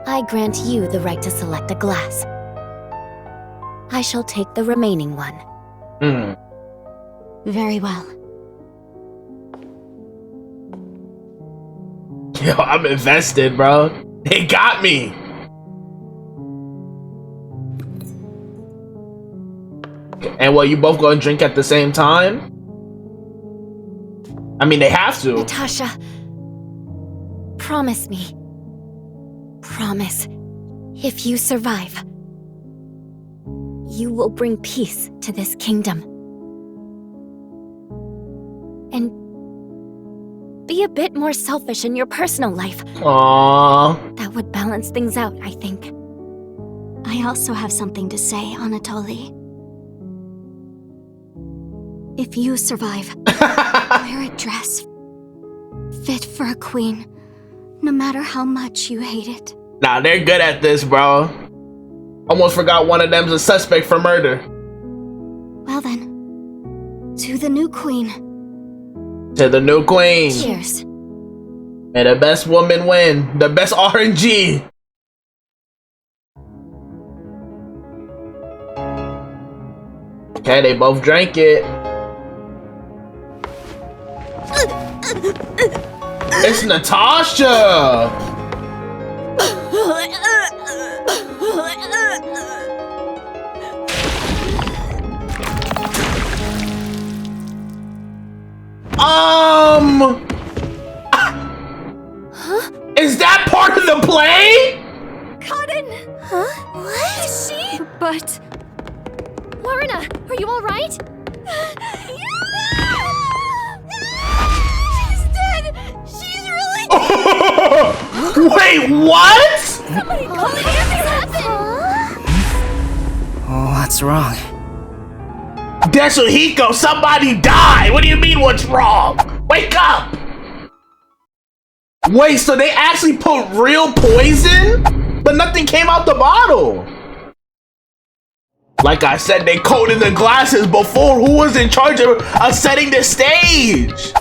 I grant you the right to select a glass. I shall take the remaining one. Very well. Yo, I'm invested, bro. They got me. And what, you both gonna drink at the same time? I mean, they have to. Natasha, promise me. Promise, if you survive, you will bring peace to this kingdom. And be a bit more selfish in your personal life. Aww. That would balance things out, I think. I also have something to say, Anatoly. If you survive, wear a dress fit for a queen, no matter how much you hate it. Nah, they're good at this, bro. Almost forgot one of them's a suspect for murder. Well then, to the new queen. To the new queen. Cheers. May the best woman win. The best RNG. Okay, they both drank it. It's Natasha! Is that part of the play? Cotton! Huh? What? Is she? But... Lorna, are you alright? She's dead! She's really dead! Wait, what? Somebody call the ambulance! What's wrong? Desuhiko, somebody died! What do you mean, what's wrong? Wake up! Wait, so they actually put real poison? But nothing came out the bottle. Like I said, they coated the glasses before. Who was in charge of setting the stage?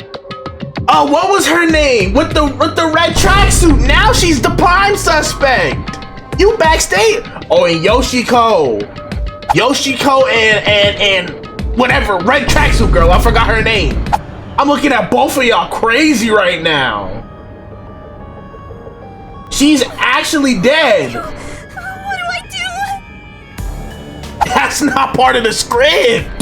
Oh, what was her name? With the red tracksuit. Now she's the prime suspect. You backstage. Oh, and Yoshiko and whatever, red tracksuit girl. I forgot her name. I'm looking at both of y'all crazy right now. She's actually dead. What do I do? That's not part of the script.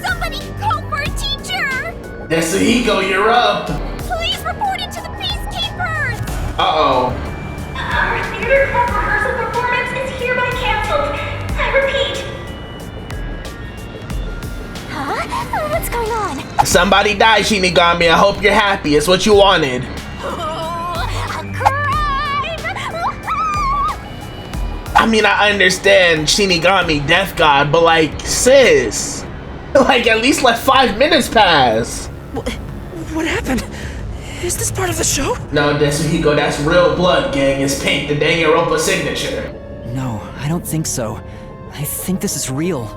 Somebody call for a teacher! Desuhiko, you're up. Please report it to the peacekeepers! Uh-oh. Our theater club rehearsal performance is hereby canceled. I repeat. Huh? What's going on? Somebody died, Shinigami. I hope you're happy. It's what you wanted. I mean, I understand Shinigami, Death God, but like, sis, like at least let 5 minutes pass. What happened? Is this part of the show? No, Desuhiko, that's real blood, gang. It's pink, the Danganronpa signature. No, I don't think so. I think this is real.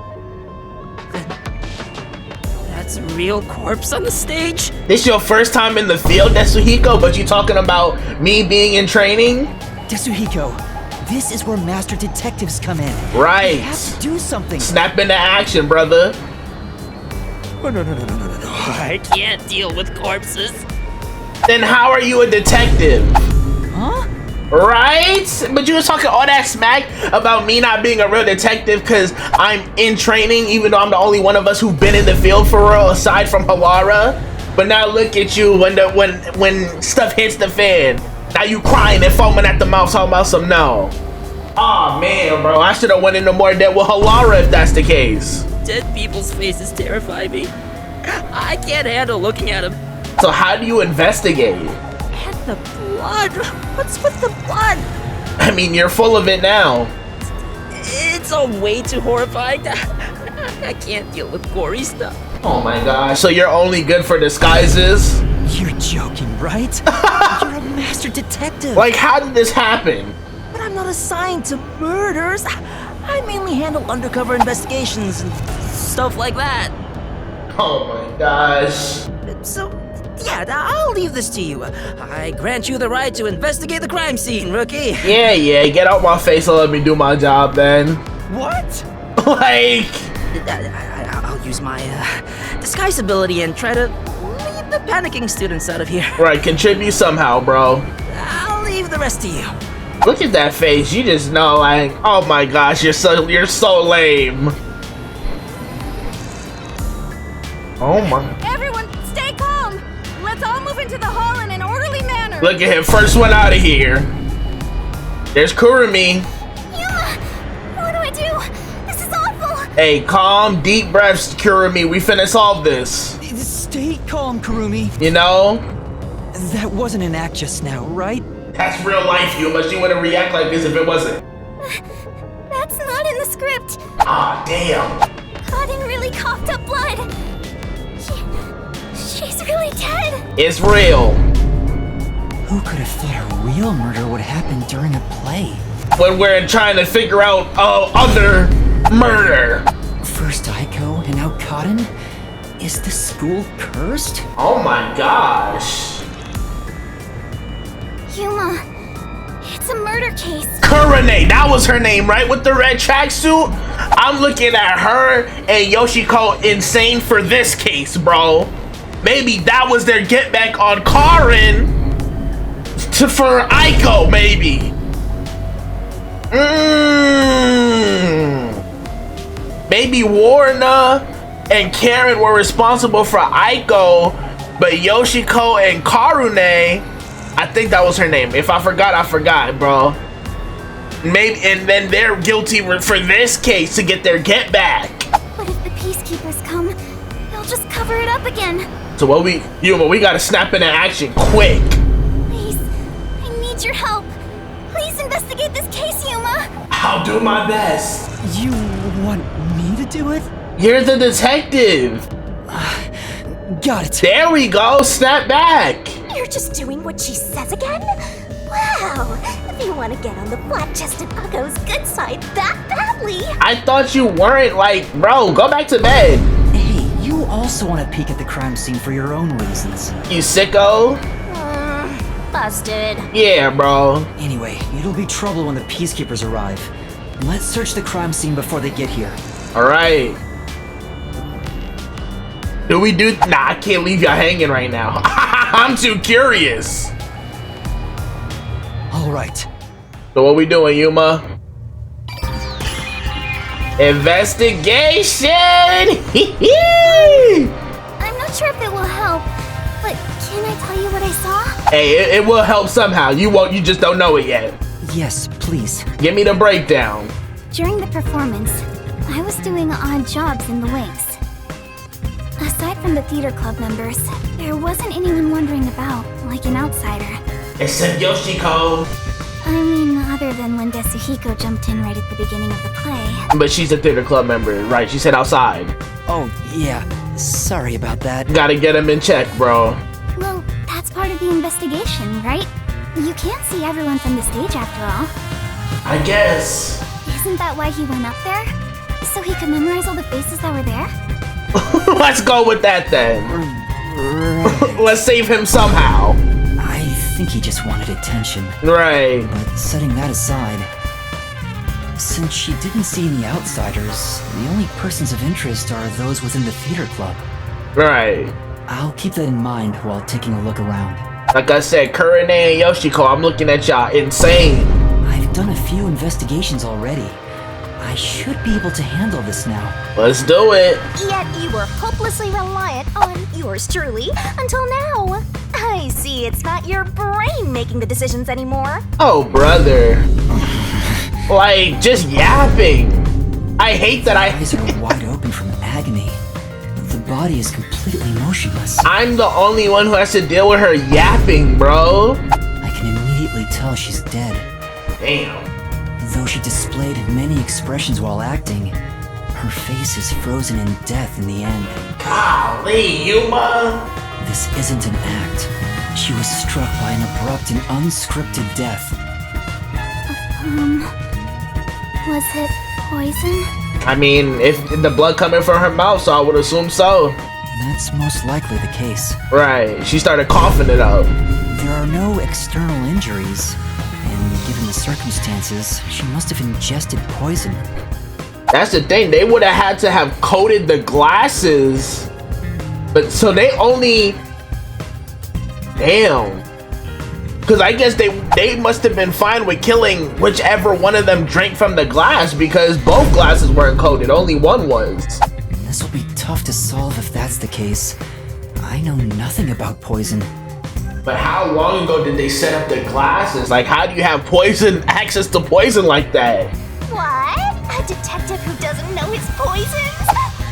That's a real corpse on the stage? This your first time in the field, Desuhiko, but you talking about me being in training? Desuhiko, This is where master detectives come in. Right. We have to do something. Snap into action, brother. No. I can't deal with corpses. Then how are you a detective? Huh? Right? But you was talking all that smack about me not being a real detective because I'm in training, even though I'm the only one of us who've been in the field for real, aside from Halara. But now look at you when stuff hits the fan. Now you crying and foaming at the mouth talking about some no. Aw, man, bro. I should have went into more depth with Halara if that's the case. Dead people's faces terrify me. I can't handle looking at them. So how do you investigate? And the blood. What's with the blood? I mean, you're full of it now. It's all way too horrifying. I can't deal with gory stuff. Oh my gosh. So you're only good for disguises? You're joking, right? You're a master detective. Like, how did this happen? But I'm not assigned to murders. I mainly handle undercover investigations and stuff like that. Oh my gosh. So, yeah, I'll leave this to you. I grant you the right to investigate the crime scene, rookie. Yeah, get out my face and let me do my job then. What? Like... I'll use my disguise ability and try to leave the panicking students out of here. Right, contribute somehow, bro. I'll leave the rest to you. Look at that face. You just know, like, oh my gosh, you're so lame. Oh my. Everyone, stay calm. Let's all move into the hall in an orderly manner. Look at him, first one out of here. There's Kurumi. Yuma, what do I do? This is awful. Hey, calm, deep breaths, Kurumi. We finna solve this. Stay calm, Kurumi. You know? That wasn't an act just now, right? That's real life, you, but you wouldn't react like this if it wasn't. That's not in the script. Ah, damn. Cotton really coughed up blood. She's really dead. It's real. Who could have thought a real murder would happen during a play? When we're trying to figure out other murder. First Aiko and now Cotton? Is the school cursed? Oh my gosh. Yuma, it's a murder case. Kurane, that was her name, right? With the red tracksuit? I'm looking at her and Yoshiko insane for this case, bro. Maybe that was their get back on Karin for Aiko, maybe. Maybe Warna and Karen were responsible for Aiko, but Yoshiko and Karune, I think that was her name. If I forgot, I forgot, bro. Maybe, and then they're guilty for this case to get their get back. What if the peacekeepers come? They'll just cover it up again. So what we gotta snap into action quick. Please, I need your help. Please investigate this case, Yuma. I'll do my best. You want me to do it? You're the detective. Got it. There we go. Snap back. You're just doing what she says again? Wow, if you want to get on the flat-chested Akko's good side that badly. I thought you weren't, like, bro, go back to bed. Hey, you also want to peek at the crime scene for your own reasons. You sicko? Busted. Yeah, bro. Anyway, it'll be trouble when the peacekeepers arrive. Let's search the crime scene before they get here. Alright. Do we do? Nah, I can't leave y'all hanging right now. I'm too curious. Alright. So what we doing, Yuma? Investigation! I'm not sure if it will help, but can I tell you what I saw? Hey, it will help somehow. You just don't know it yet. Yes, please. Give me the breakdown. During the performance, I was doing odd jobs in the wings. Aside from the theater club members, there wasn't anyone wandering about, like an outsider. Except Yoshiko. I mean, other than when Desuhiko jumped in right at the beginning of the play. But she's a theater club member, right? She said outside. Oh, yeah. Sorry about that. Gotta get him in check, bro. Well, that's part of the investigation, right? You can't see everyone from the stage after all. I guess. Isn't that why he went up there? So he could memorize all the faces that were there? Let's go with that then. Right. Let's save him somehow. I think he just wanted attention. Right. But setting that aside, Since she didn't see any outsiders, the only persons of interest are those within the theater club. Right. I'll keep that in mind while taking a look around. Like I said, Kurane and Yoshiko, I'm looking at y'all insane. I've done a few investigations already. I should be able to handle this now. Let's do it. Yet you were hopelessly reliant on yours truly until now. I see it's not your brain making the decisions anymore. Oh, brother. Like, just yapping. I hate that Eyes are wide open from agony. The body is completely motionless. I'm the only one who has to deal with her yapping, bro. I can immediately tell she's dead. Damn. Though she displayed many expressions while acting, her face is frozen in death in the end. Golly, Yuma! This isn't an act. She was struck by an abrupt and unscripted death. Was it poison? I mean, if the blood coming from her mouth, so I would assume so. That's most likely the case. Right, she started coughing it up. There are no external injuries, and given the circumstances, she must have ingested poison. That's the thing, they would have had to have coated the glasses. But so they only... Damn. Because I guess they must have been fine with killing whichever one of them drank from the glass, because both glasses weren't coated, only one was. This will be tough to solve if that's the case. I know nothing about poison. But how long ago did they set up the glasses? Like, how do you have access to poison like that? What? A detective who doesn't know his poisons?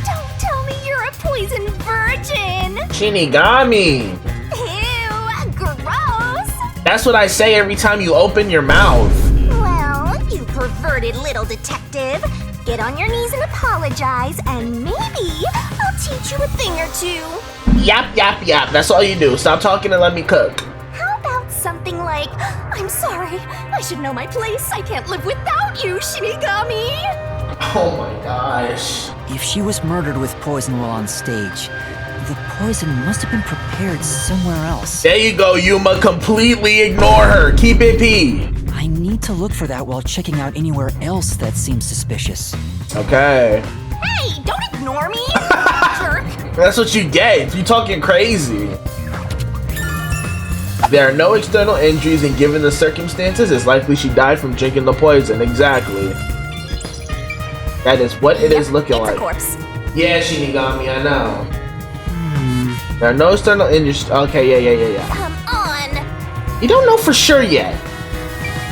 Don't tell me you're a poison virgin! Shinigami! Ew, gross! That's what I say every time you open your mouth. Well, you perverted little detective. Get on your knees and apologize, and maybe I'll teach you a thing or two. Yap, yap, yap. That's all you do. Stop talking and let me cook. How about something like, I'm sorry, I should know my place. I can't live without you, Shinigami. Oh my gosh. If she was murdered with poison while on stage, the poison must have been prepared somewhere else. There you go, Yuma. Completely ignore her. Keep it P. I need to look for that while checking out anywhere else that seems suspicious. Okay. Hey, don't ignore me, jerk. That's what you get. You talking crazy. There are no external injuries, and given the circumstances, it's likely she died from drinking the poison. Exactly. That is what it is looking it's like. A corpse. Yeah, Shinigami, I know. There are no external injuries. Okay, yeah. Come on. You don't know for sure yet.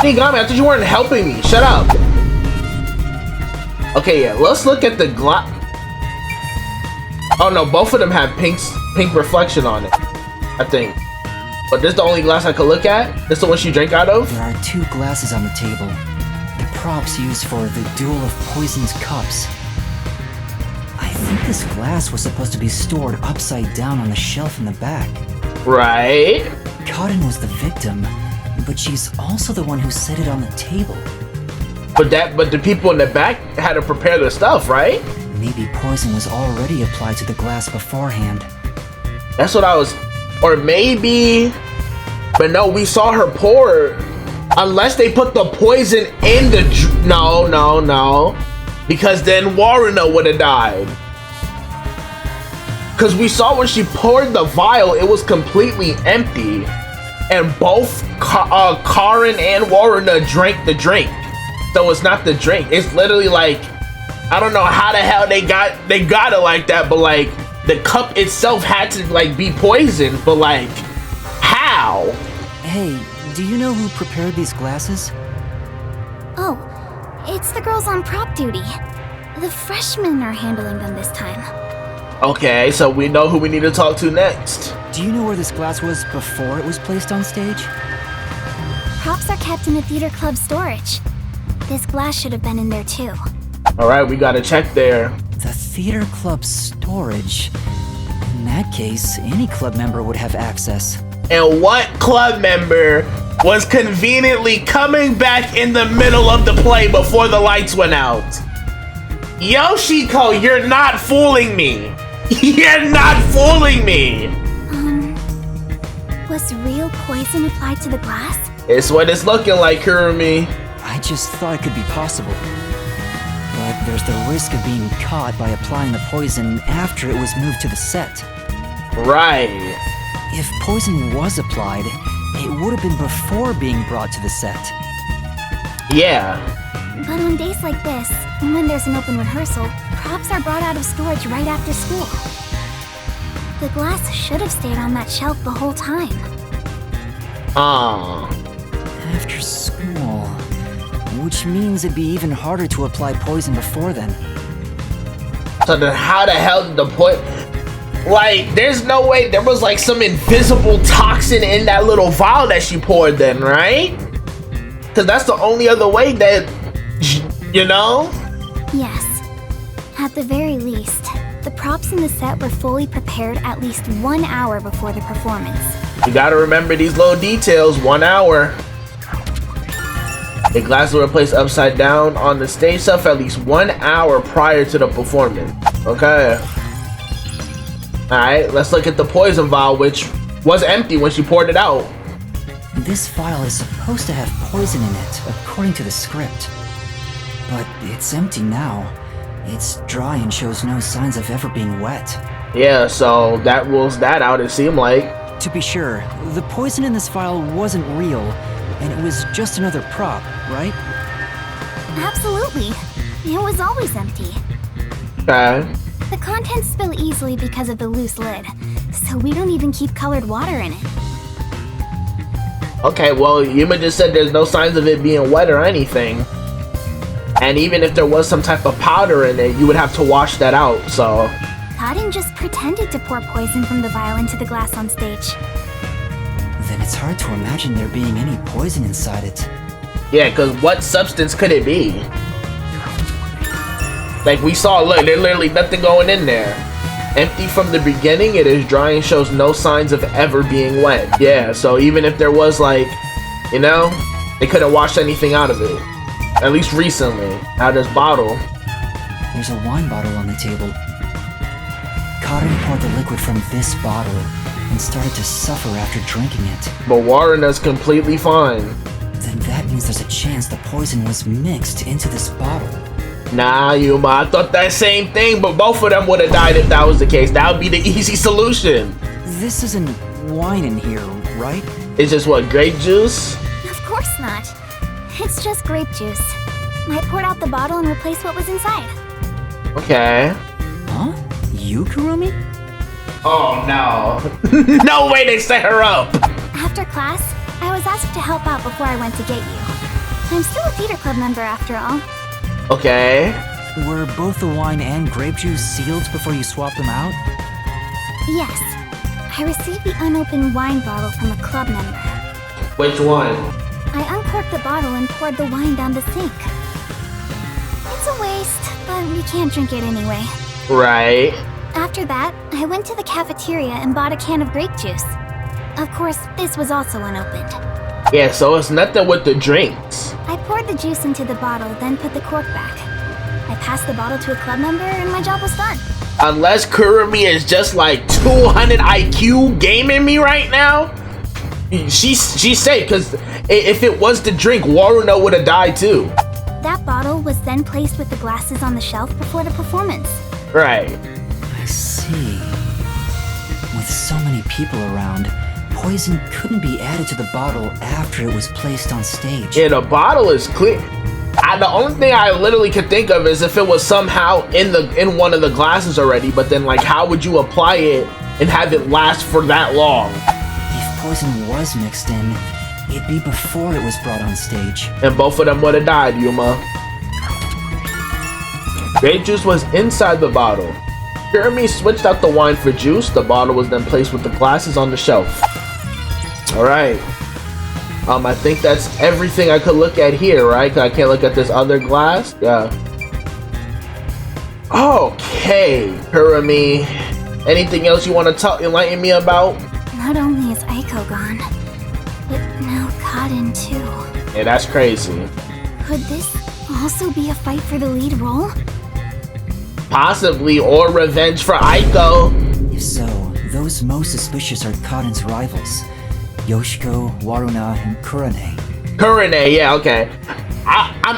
Shinigami, I thought you weren't helping me. Shut up. Okay, yeah. Let's look at the glass. Oh no, both of them have pink reflection on it, I think. But this is the only glass I could look at? This the one she drank out of? There are two glasses on the table. The props used for the duel of poisoned cups. I think this glass was supposed to be stored upside down on the shelf in the back. Right. Cotton was the victim, but she's also the one who set it on the table. But the people in the back had to prepare their stuff, right? Maybe poison was already applied to the glass beforehand. That's what I was... Or maybe... But no, we saw her pour... Unless they put the poison in the... No. Because then Waruna would have died. Because we saw when she poured the vial, it was completely empty. And both Karin and Waruna drank the drink. So it's not the drink. It's literally like... I don't know how the hell they got it like that, but like... The cup itself had to like be poisoned, but like... How? Hey, do you know who prepared these glasses? Oh, it's the girls on prop duty. The freshmen are handling them this time. Okay, so we know who we need to talk to next. Do you know where this glass was before it was placed on stage? Props are kept in the theater club storage. This glass should have been in there too. Alright, we gotta check there. The theater club storage? In that case, any club member would have access. And what club member was conveniently coming back in the middle of the play before the lights went out? Yoshiko, you're not fooling me. You're not fooling me. Was real poison applied to the glass? It's what it's looking like, Kurumi. I just thought it could be possible. But there's the risk of being caught by applying the poison after it was moved to the set. Right. If poison was applied, it would have been before being brought to the set. Yeah. But on days like this, when there's an open rehearsal, props are brought out of storage right after school. The glass should have stayed on that shelf the whole time. After school. Which means it'd be even harder to apply poison before then. So then how the hell did the poison... Like, there's no way there was like some invisible toxin in that little vial that she poured then, right? Because that's the only other way that, you know? Yes. At the very least, the props in the set were fully prepared at least 1 hour before the performance. You gotta remember these little details, 1 hour. The glasses were placed upside down on the stage shelf at least 1 hour prior to the performance. Okay. Alright, let's look at the poison vial, which was empty when she poured it out. This vial is supposed to have poison in it, according to the script. But it's empty now. It's dry and shows no signs of ever being wet. Yeah, so that rules that out, it seemed like. To be sure, the poison in this vial wasn't real, and it was just another prop, right? Absolutely. It was always empty. Okay. The contents spill easily because of the loose lid, so we don't even keep colored water in it. Okay, well, Yuma just said there's no signs of it being wet or anything. And even if there was some type of powder in it, you would have to wash that out, so... Cotton just pretended to pour poison from the vial into the glass on stage. Then it's hard to imagine there being any poison inside it. Yeah, because what substance could it be? Like we saw, look, there's literally nothing going in there. Empty from the beginning, it is dry and shows no signs of ever being wet. Yeah, so even if there was like, you know, they couldn't wash anything out of it. At least recently. Out of this bottle. There's a wine bottle on the table. Cotton poured the liquid from this bottle and started to suffer after drinking it. But Waruna's completely fine. Then that means there's a chance the poison was mixed into this bottle. Nah, Yuma, I thought that same thing, but both of them would have died if that was the case. That would be the easy solution. This isn't wine in here, right? It's just what, grape juice? Of course not. It's just grape juice. I poured out the bottle and replaced what was inside. Okay. Huh? You, Kurumi? Oh no. No way they set her up! After class, I was asked to help out before I went to get you. I'm still a theater club member after all. Okay. Were both the wine and grape juice sealed before you swapped them out? Yes. I received the unopened wine bottle from a club member. Which one? I uncorked the bottle and poured the wine down the sink. It's a waste, but we can't drink it anyway. Right. After that, I went to the cafeteria and bought a can of grape juice. Of course, this was also unopened. Yeah, so it's nothing with the drinks. I poured the juice into the bottle, then put the cork back. I passed the bottle to a club member and my job was done. Unless Kurumi is just like 200 IQ gaming me right now, she's safe, because if it was the drink, Waruna would have died too. That bottle was then placed with the glasses on the shelf before the performance. Right. I see. With so many people around, poison couldn't be added to the bottle after it was placed on stage. Yeah, the bottle is clear. The only thing I literally could think of is if it was somehow in one of the glasses already, but then like how would you apply it and have it last for that long? If poison was mixed in, it'd be before it was brought on stage. And both of them would have died, Yuma. Grape juice was inside the bottle. Kurumi switched out the wine for juice. The bottle was then placed with the glasses on the shelf. Alright. I think that's everything I could look at here, right? 'Cause I can't look at this other glass. Yeah. Okay, Kurumi. Anything else you want to enlighten me about? Not only is Aiko gone, but now Cotton too. Yeah, that's crazy. Could this also be a fight for the lead role? Possibly, or revenge for Aiko. If so, those most suspicious are Cotton's rivals. Yoshiko, Waruna, and Kurane. Kurane, yeah, okay.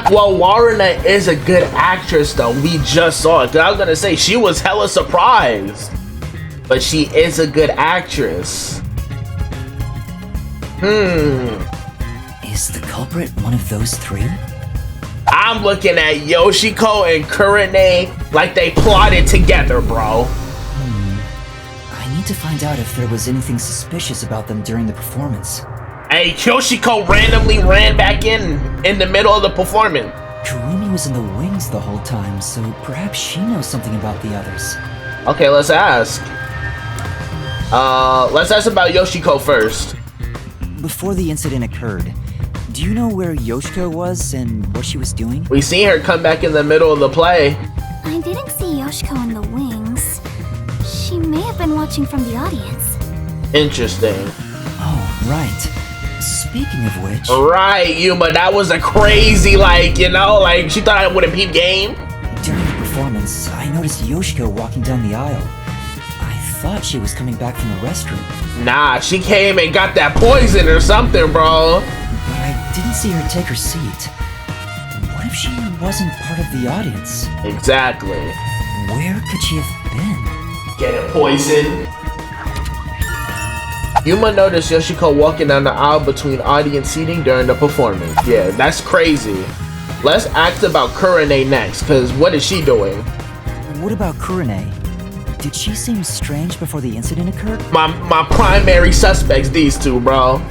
Well, Warren is a good actress though. We just saw it. I was gonna say she was hella surprised, but she is a good actress. Is the culprit one of those three? I'm looking at Yoshiko and Kurane like they plotted together, bro. I need to find out if there was anything suspicious about them during the performance. Hey, Yoshiko randomly ran back in the middle of the performance. Kurumi was in the wings the whole time, so perhaps she knows something about the others. Okay, let's ask. Let's ask about Yoshiko first. Before the incident occurred, do you know where Yoshiko was and what she was doing? We seen her come back in the middle of the play. I didn't see Yoshiko in the wings. She may have been watching from the audience. Interesting. Oh, right. Speaking of which... Right, Yuma, that was a crazy, like, you know, like, she thought I wouldn't peep game. During the performance, I noticed Yoshiko walking down the aisle. I thought she was coming back from the restroom. Nah, she came and got that poison or something, bro. But I didn't see her take her seat. What if she wasn't part of the audience? Exactly. Where could she have been? Getting poisoned. Yuma noticed Yoshiko walking down the aisle between audience seating during the performance. Yeah, that's crazy. Let's ask about Kurane next, because what is she doing? What about Kurane? Did she seem strange before the incident occurred? My primary suspects, these two, bro.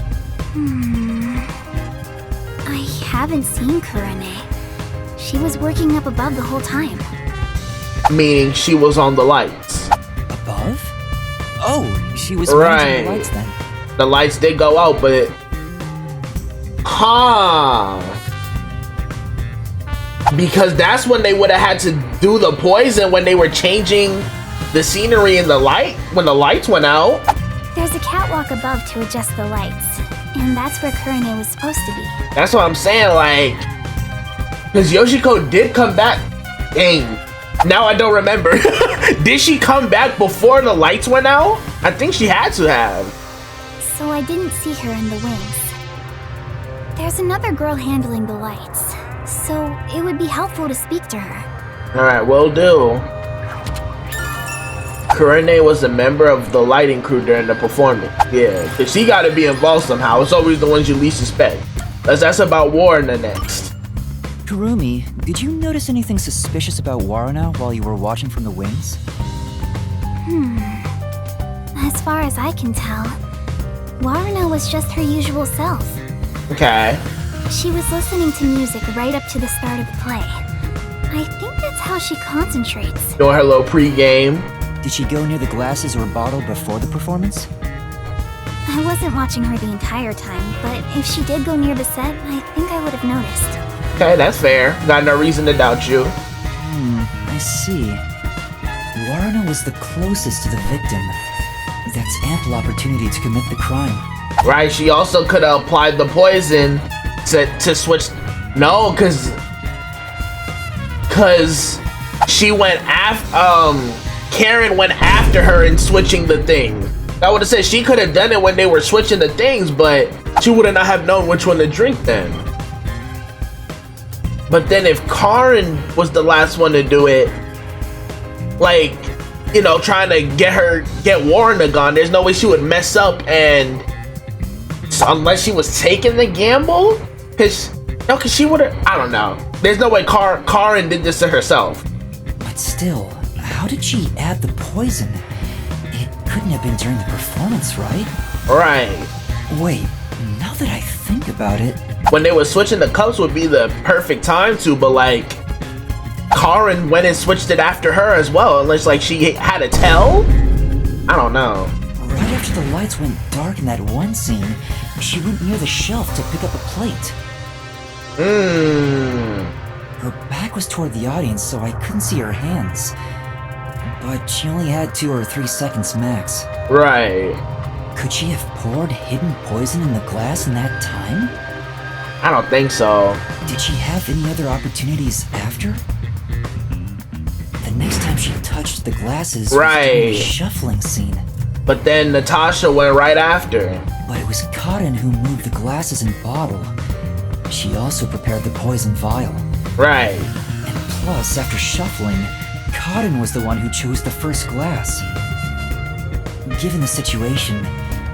I haven't seen Kurane. She was working up above the whole time. Meaning she was on the lights. Above? Oh, she was right. Managing the lights then. The lights did go out, but... Because that's when they would have had to do the poison, when they were changing the scenery in the light, when the lights went out. There's a catwalk above to adjust the lights, and that's where Kurane was supposed to be. That's what I'm saying, like... Because Yoshiko did come back... Dang. Now I don't remember. Did she come back before the lights went out? I think she had to have. So I didn't see her in the wings. There's another girl handling the lights, so it would be helpful to speak to her. Alright, will do. Kurane was a member of the lighting crew during the performance. Yeah, because she got to be involved somehow. It's always the ones you least suspect. Let's ask about Warren next. Kurumi, did you notice anything suspicious about Waruna while you were watching from the wings? As far as I can tell, Waruna was just her usual self. Okay. She was listening to music right up to the start of the play. I think that's how she concentrates. Doing her little pre-game. Did she go near the glasses or bottle before the performance? I wasn't watching her the entire time, but if she did go near the set, I think I would have noticed. Okay, that's fair. Got no reason to doubt you. I see. Waruna was the closest to the victim. That's ample opportunity to commit the crime. Right, she also could have applied the poison to switch... No, because she went after... Karen went after her in switching the thing. I would have said she could have done it when they were switching the things, but she would not have known which one to drink then. But then if Karen was the last one to do it, like, you know, trying to get Warren gone, there's no way she would mess up, and unless she was taking the gamble, cause she would have, I don't know. There's no way Karen did this to herself. But still, how did she add the poison? It couldn't have been during the performance, right? Right. Wait, now that I think about it... When they were switching the cups would be the perfect time to, but like, Karen went and switched it after her as well, unless like she had to tell? I don't know. Right after the lights went dark in that one scene, she went near the shelf to pick up a plate. Her back was toward the audience, so I couldn't see her hands. But she only had 2 or 3 seconds max. Right. Could she have poured hidden poison in the glass in that time? I don't think so. Did she have any other opportunities after? The next time she touched the glasses was during the shuffling scene. But then Natasha went right after. But it was Cotton who moved the glasses and bottle. she also prepared the poison vial. Right. And plus, after shuffling, Cotton was the one who chose the first glass. Given the situation,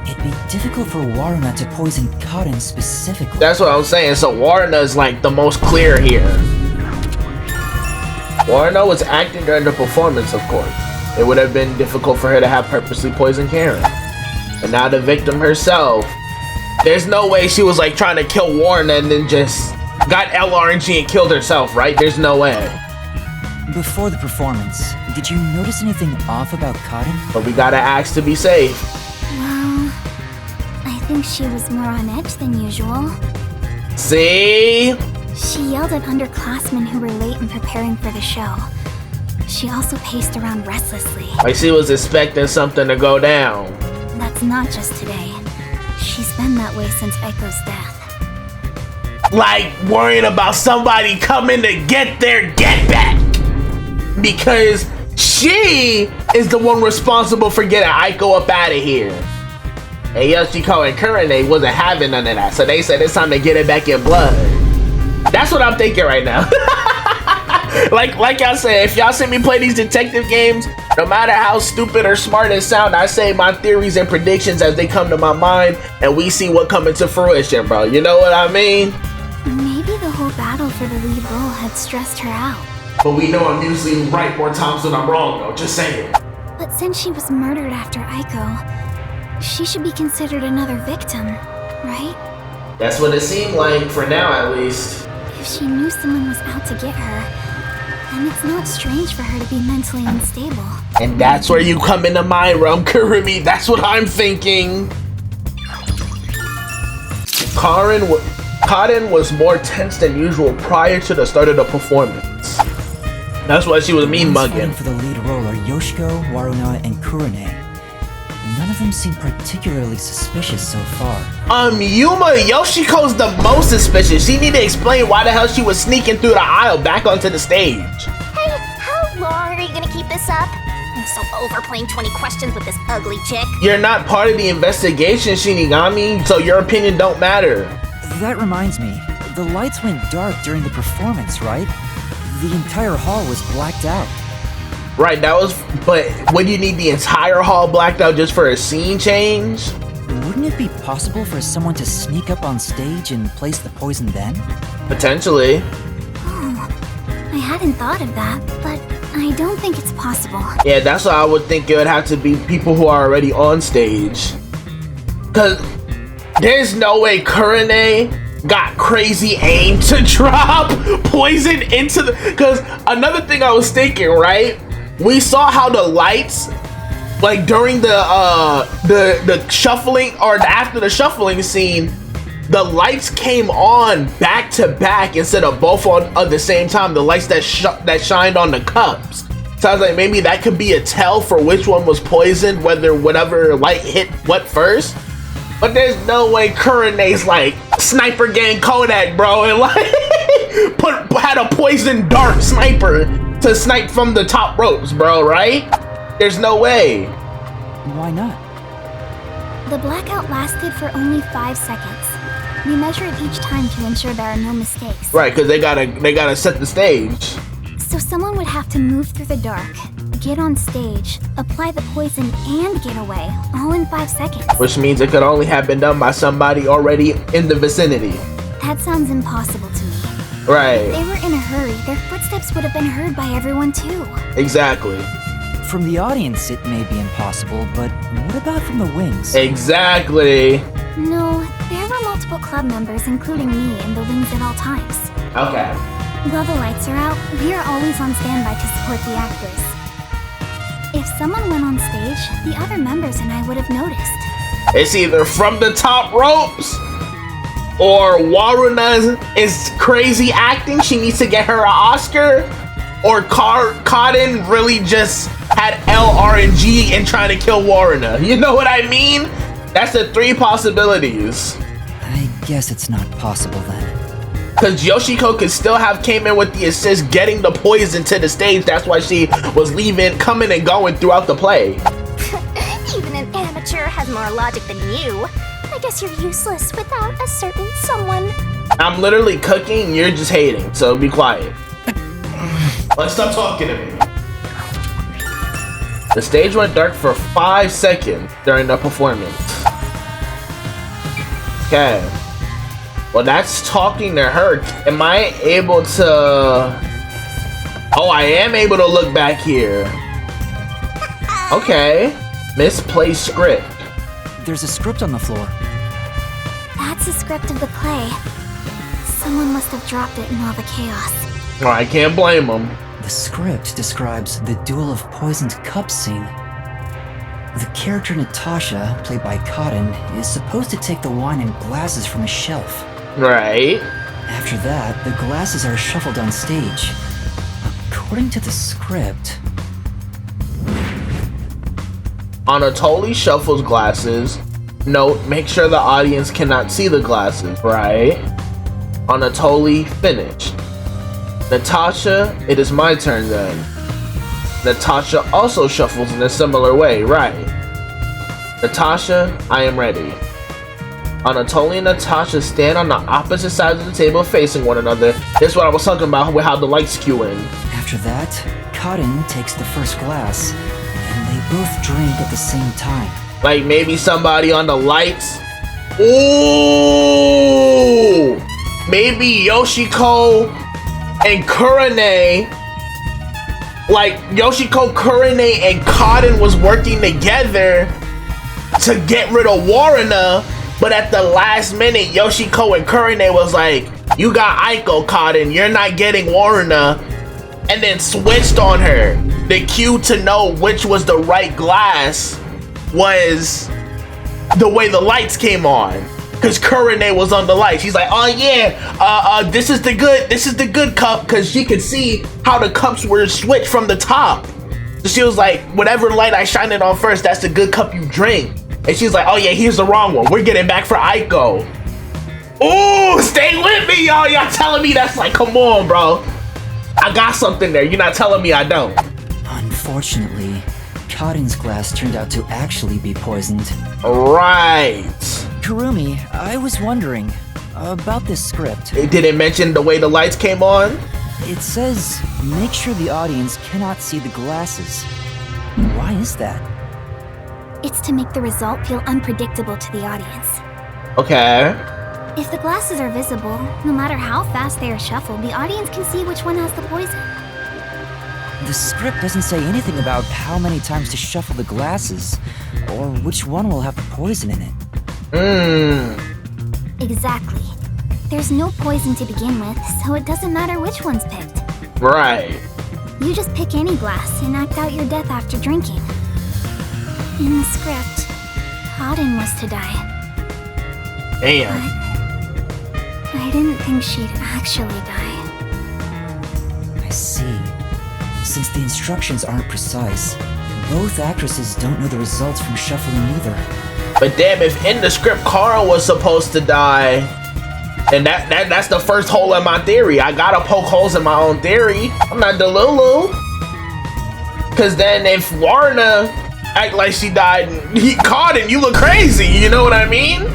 it'd be difficult for Waruna to poison Cotton specifically. That's what I'm saying. So Waruna is like the most clear here. Waruna was acting during the performance, of course. It would have been difficult for her to have purposely poisoned Karen. And now the victim herself. There's no way she was like trying to kill Waruna and then just got LRNG and killed herself, right? There's no way. Before the performance, did you notice anything off about Cotton? But we gotta ask to be safe. Well, I think she was more on edge than usual. See? She yelled at underclassmen who were late in preparing for the show. She also paced around restlessly. Like she was expecting something to go down. That's not just today. She's been that way since Aiko's death. Like worrying about somebody coming to get their get back. Because she is the one responsible for getting Aiko up out of here. And Yoshiko and Kurane wasn't having none of that. So they said it's time to get it back in blood. That's what I'm thinking right now. like I said, if y'all see me play these detective games, no matter how stupid or smart it sound, I say my theories and predictions as they come to my mind, and we see what comes to fruition, bro. You know what I mean? Maybe the whole battle for the lead role had stressed her out. But we know I'm usually right more times than I'm wrong, though. Just saying. But since she was murdered after Aiko, she should be considered another victim, right? That's what it seemed like, for now at least. If she knew someone was out to get her, then it's not strange for her to be mentally unstable. And that's where you come into my realm, Kurumi. That's what I'm thinking. Cotton was more tense than usual prior to the start of the performance. That's why she was mean mugging. For the lead role are Yoshiko, Waruna, and Kurane. None of them seem particularly suspicious so far. Yuma, Yoshiko's the most suspicious. She need to explain why the hell she was sneaking through the aisle back onto the stage. Hey, how long are you gonna keep this up? I'm so over playing 20 questions with this ugly chick. You're not part of the investigation, Shinigami, so your opinion don't matter. That reminds me, the lights went dark during the performance, right? The entire hall was blacked out. Right, but would you need the entire hall blacked out just for a scene change? Wouldn't it be possible for someone to sneak up on stage and place the poison then? Potentially. Oh, I hadn't thought of that, but I don't think it's possible. Yeah, that's why I would think it would have to be people who are already on stage. Cause there's no way Kurane got crazy aim to drop poison into the... Cause another thing I was thinking, right? We saw how the lights, like during the shuffling or after the shuffling scene, the lights came on back to back instead of both on at the same time. The lights that shined on the cups. So I was like, maybe that could be a tell for which one was poisoned, whatever light hit what first. But there's no way Kurane's like Sniper Gang Kodak, bro, and like had a poison dart sniper to snipe from the top ropes, bro, right? There's no way. Why not? The blackout lasted for only 5 seconds. We measure it each time to ensure there are no mistakes. Right, because they gotta set the stage. So someone would have to move through the dark, get on stage, apply the poison, and get away, all in 5 seconds. Which means it could only have been done by somebody already in the vicinity. That sounds impossible to me. Right. If they were in a hurry, their footsteps would have been heard by everyone too. Exactly. From the audience, it may be impossible, but what about from the wings? Exactly. No, there were multiple club members, including me, in the wings at all times. Okay. While the lights are out, we are always on standby to support the actors. If someone went on stage, the other members and I would have noticed. It's either from the top ropes, or Waruna is crazy acting, she needs to get her an Oscar, or Cotton really just had LRNG and trying to kill Waruna. You know what I mean? That's the 3 possibilities. I guess it's not possible then. Because Yoshiko could still have came in with the assist getting the poison to the stage. That's why she was coming and going throughout the play. Even an amateur has more logic than you. I guess you're useless without a certain someone. I I'm literally cooking, you're just hating, so be quiet. Let's stop talking to me. The stage went dark for 5 seconds during the performance. Okay. Well, that's talking to her. Am I able to... Oh, I am able to look back here. Okay. Misplaced script. There's a script on the floor. That's a script of the play. Someone must have dropped it in all the chaos. Well, I can't blame them. The script describes the Duel of Poisoned Cups scene. The character Natasha, played by Cotton, is supposed to take the wine and glasses from a shelf. Right. After that, the glasses are shuffled on stage. According to the script... Anatoly shuffles glasses. Note, make sure the audience cannot see the glasses, right? Anatoly finished. Natasha, it is my turn then. Natasha also shuffles in a similar way, right? Natasha, I am ready. Anatoly and Natasha stand on the opposite sides of the table facing one another. This is what I was talking about with how the lights skew in. After that, Cotton takes the first glass, and they both drink at the same time. Like maybe somebody on the lights. Ooh! Maybe Yoshiko and Kurane. Like Yoshiko, Kurane, and Cotton was working together to get rid of Waruna, but at the last minute, Yoshiko and Kurane was like, "You got Aiko, Cotton. You're not getting Waruna," and then switched on her. The cue to know which was the right glass was the way the lights came on, because Kurane was on the light. She's like, "Oh yeah, this is the good cup," because she could see how the cups were switched from the top. So she was like, "Whatever light I shine it on first, that's the good cup you drink." And she's like, "Oh yeah, here's the wrong one. We're getting back for Aiko." Ooh, stay with me, y'all. Y'all telling me that's like, come on, bro. I got something there. You're not telling me I don't. Unfortunately, Cotton's glass turned out to actually be poisoned. Right. Kurumi, I was wondering about this script. It didn't mention the way the lights came on? It says, make sure the audience cannot see the glasses. Why is that? It's to make the result feel unpredictable to the audience. Okay. If the glasses are visible, no matter how fast they are shuffled, the audience can see which one has the poison. The script doesn't say anything about how many times to shuffle the glasses, or which one will have the poison in it. Exactly. There's no poison to begin with, so it doesn't matter which one's picked. Right. You just pick any glass and act out your death after drinking. In the script, Cotton was to die. Damn. But I didn't think she'd actually die. I see. Since the instructions aren't precise, both actresses don't know the results from shuffling either. But damn, if in the script Carl was supposed to die, and that's the first hole in my theory. I gotta poke holes in my own theory. I'm not Delulu. Cause then if Warna act like she died, Cotton, you look crazy. You know what I mean?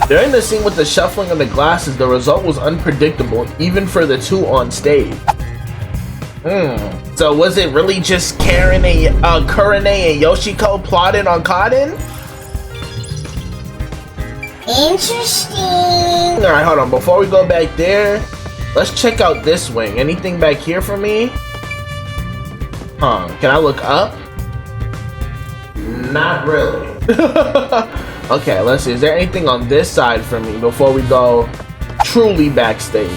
During the scene with the shuffling of the glasses, the result was unpredictable, even for the two on stage. So was it really just Kurane and Yoshiko plotting on Cotton? Interesting. Alright, hold on. Before we go back there, let's check out this wing. Anything back here for me? Can I look up? Not really. Okay, let's see. Is there anything on this side for me before we go truly backstage?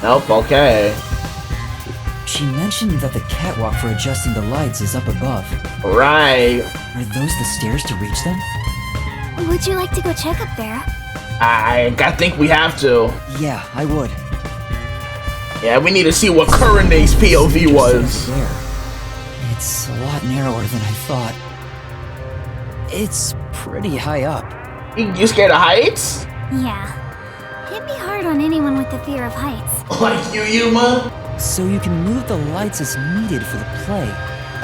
Nope, okay. She mentioned that the catwalk for adjusting the lights is up above. Right. Are those the stairs to reach them? Would you like to go check up there? I think we have to. Yeah, I would. Yeah, we need to see what Kurane's POV was. There. It's a lot narrower than I thought. It's pretty high up. You scared of heights? Yeah. It'd be hard on anyone with the fear of heights. Like you, Yuma? So you can move the lights as needed for the play.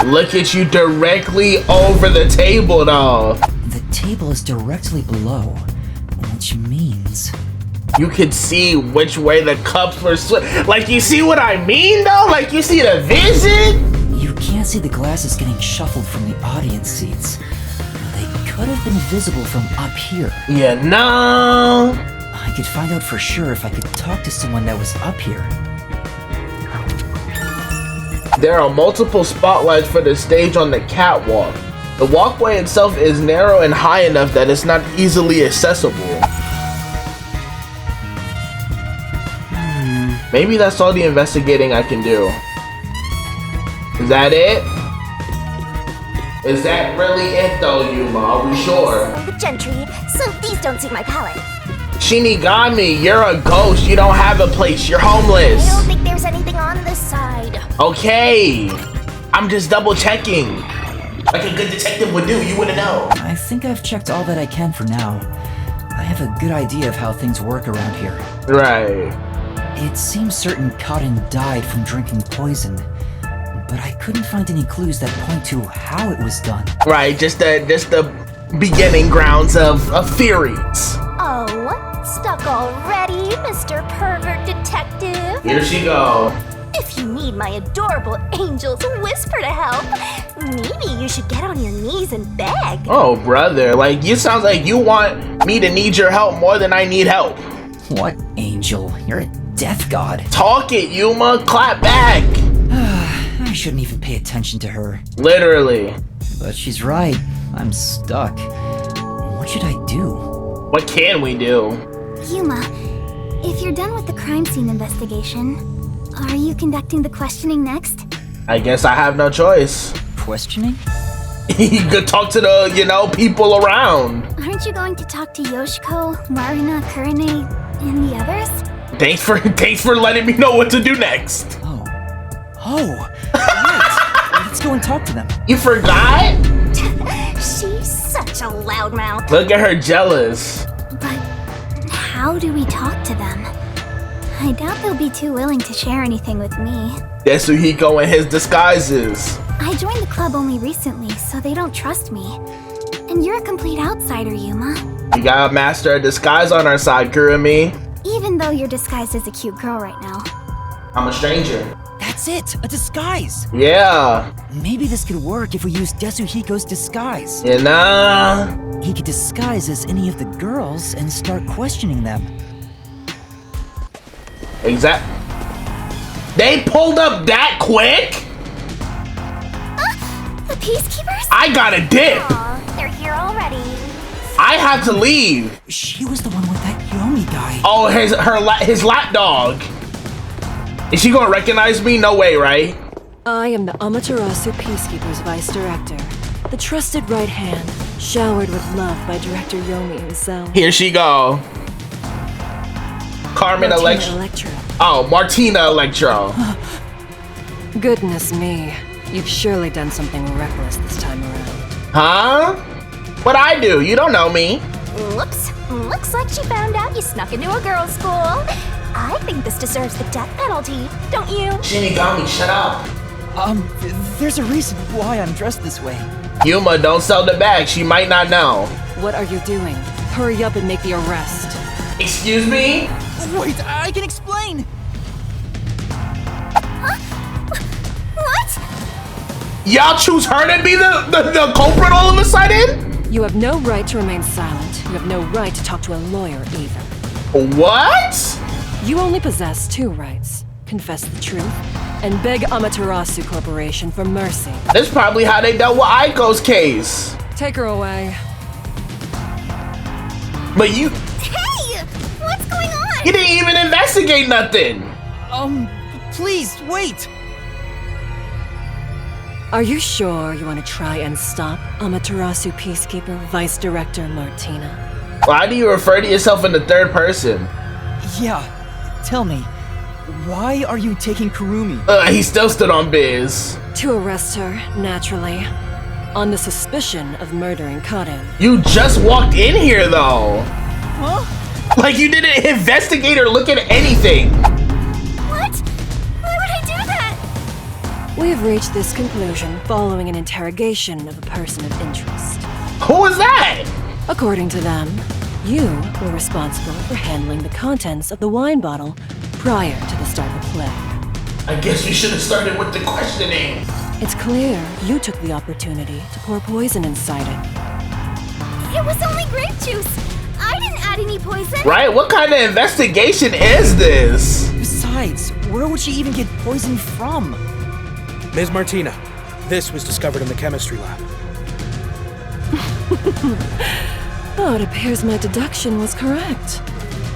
Look at you directly over the table, though. The table is directly below. Which means... You could see which way the cups were like, you see what I mean, though? Like, you see the vision? You can't see the glasses getting shuffled from the audience seats. They could have been visible from up here. Yeah, no. I could find out for sure if I could talk to someone that was up here. There are multiple spotlights for the stage on the catwalk. The walkway itself is narrow and high enough that it's not easily accessible. Maybe that's all the investigating I can do. Is that it? Is that really it though, Yuma? Are we sure? The gentry, so these don't suit my palate. Shinigami, you're a ghost. You don't have a place. You're homeless. I don't think there's anything on this side. Okay. I'm just double checking. Like a good detective would do, you wouldn't know. I think I've checked all that I can for now. I have a good idea of how things work around here. Right. It seems certain Cotton died from drinking poison, but I couldn't find any clues that point to how it was done. Right, just the beginning grounds of theories. Oh, stuck already, Mr. Pervert Detective? Here she go. If you need my adorable angel's whisper to help, maybe you should get on your knees and beg. Oh, brother, like, you sound like you want me to need your help more than I need help. What angel? You're a death god. Talk it, Yuma. Clap back. I shouldn't even pay attention to her. Literally. But she's right. I'm stuck. What should I do? What can we do? Yuma, if you're done with the crime scene investigation, are you conducting the questioning next? I guess I have no choice. Questioning? You could talk to the, people around. Aren't you going to talk to Yoshiko, Marina, Kurane, and the others? Thanks for letting me know what to do next. Oh, right. Let's go and talk to them. You forgot? She's such a loudmouth. Look at her jealous. But how do we talk to them? I doubt they'll be too willing to share anything with me. Yasuhiko and his disguises. I joined the club only recently, so they don't trust me. And you're a complete outsider, Yuma. We got a master of disguise on our side, Kurumi. Even though you're disguised as a cute girl right now. I'm a stranger. That's it, a disguise. Yeah. Maybe this could work if we use Yasuhiko's disguise. Yeah, nah. He could disguise as any of the girls and start questioning them. Exact. They pulled up that quick? The Peacekeepers? I gotta dip. Aw, they're here already. I have to leave. She was the one with that Yomi guy. Oh, his lapdog. Is she gonna recognize me? No way, right? I am the Amaterasu Peacekeepers Vice Director, the trusted right hand, showered with love by Director Yomi himself. Here she go. Carmen Electra. Oh, Martina Electro. Goodness me, you've surely done something reckless this time around. Huh? What'd I do? You don't know me. Whoops. Looks like she found out you snuck into a girls' school. I think this deserves the death penalty, don't you? Shinigami, shut up. There's a reason why I'm dressed this way. Yuma, don't sell the bag. She might not know. What are you doing? Hurry up and make the arrest. Excuse me? Wait, I can explain. What? Y'all choose her to be the culprit all of a sudden? You have no right to remain silent. You have no right to talk to a lawyer either. What? You only possess two rights. Confess the truth and beg Amaterasu Corporation for mercy. That's probably how they dealt with Aiko's case. Take her away. But you... Hey! What's going on? You didn't even investigate nothing. Please, wait. Are you sure you want to try and stop Amaterasu Peacekeeper Vice Director Martina? Why do you refer to yourself in the third person? Yeah, tell me, why are you taking Kurumi? He still stood on biz. To arrest her, naturally. On the suspicion of murdering Kaden. You just walked in here, though. Huh? Like you didn't investigate or look at anything. What? Why would I do that? We have reached this conclusion following an interrogation of a person of interest. Who was that? According to them, You were responsible for handling the contents of the wine bottle prior to the start of the play. I guess we should have started with the questioning. It's clear you took the opportunity to pour poison inside it. It was only grape juice. I didn't add any poison. Right? What kind of investigation is this? Besides, where would she even get poison from? Ms. Martina, this was discovered in the chemistry lab. Oh, it appears my deduction was correct.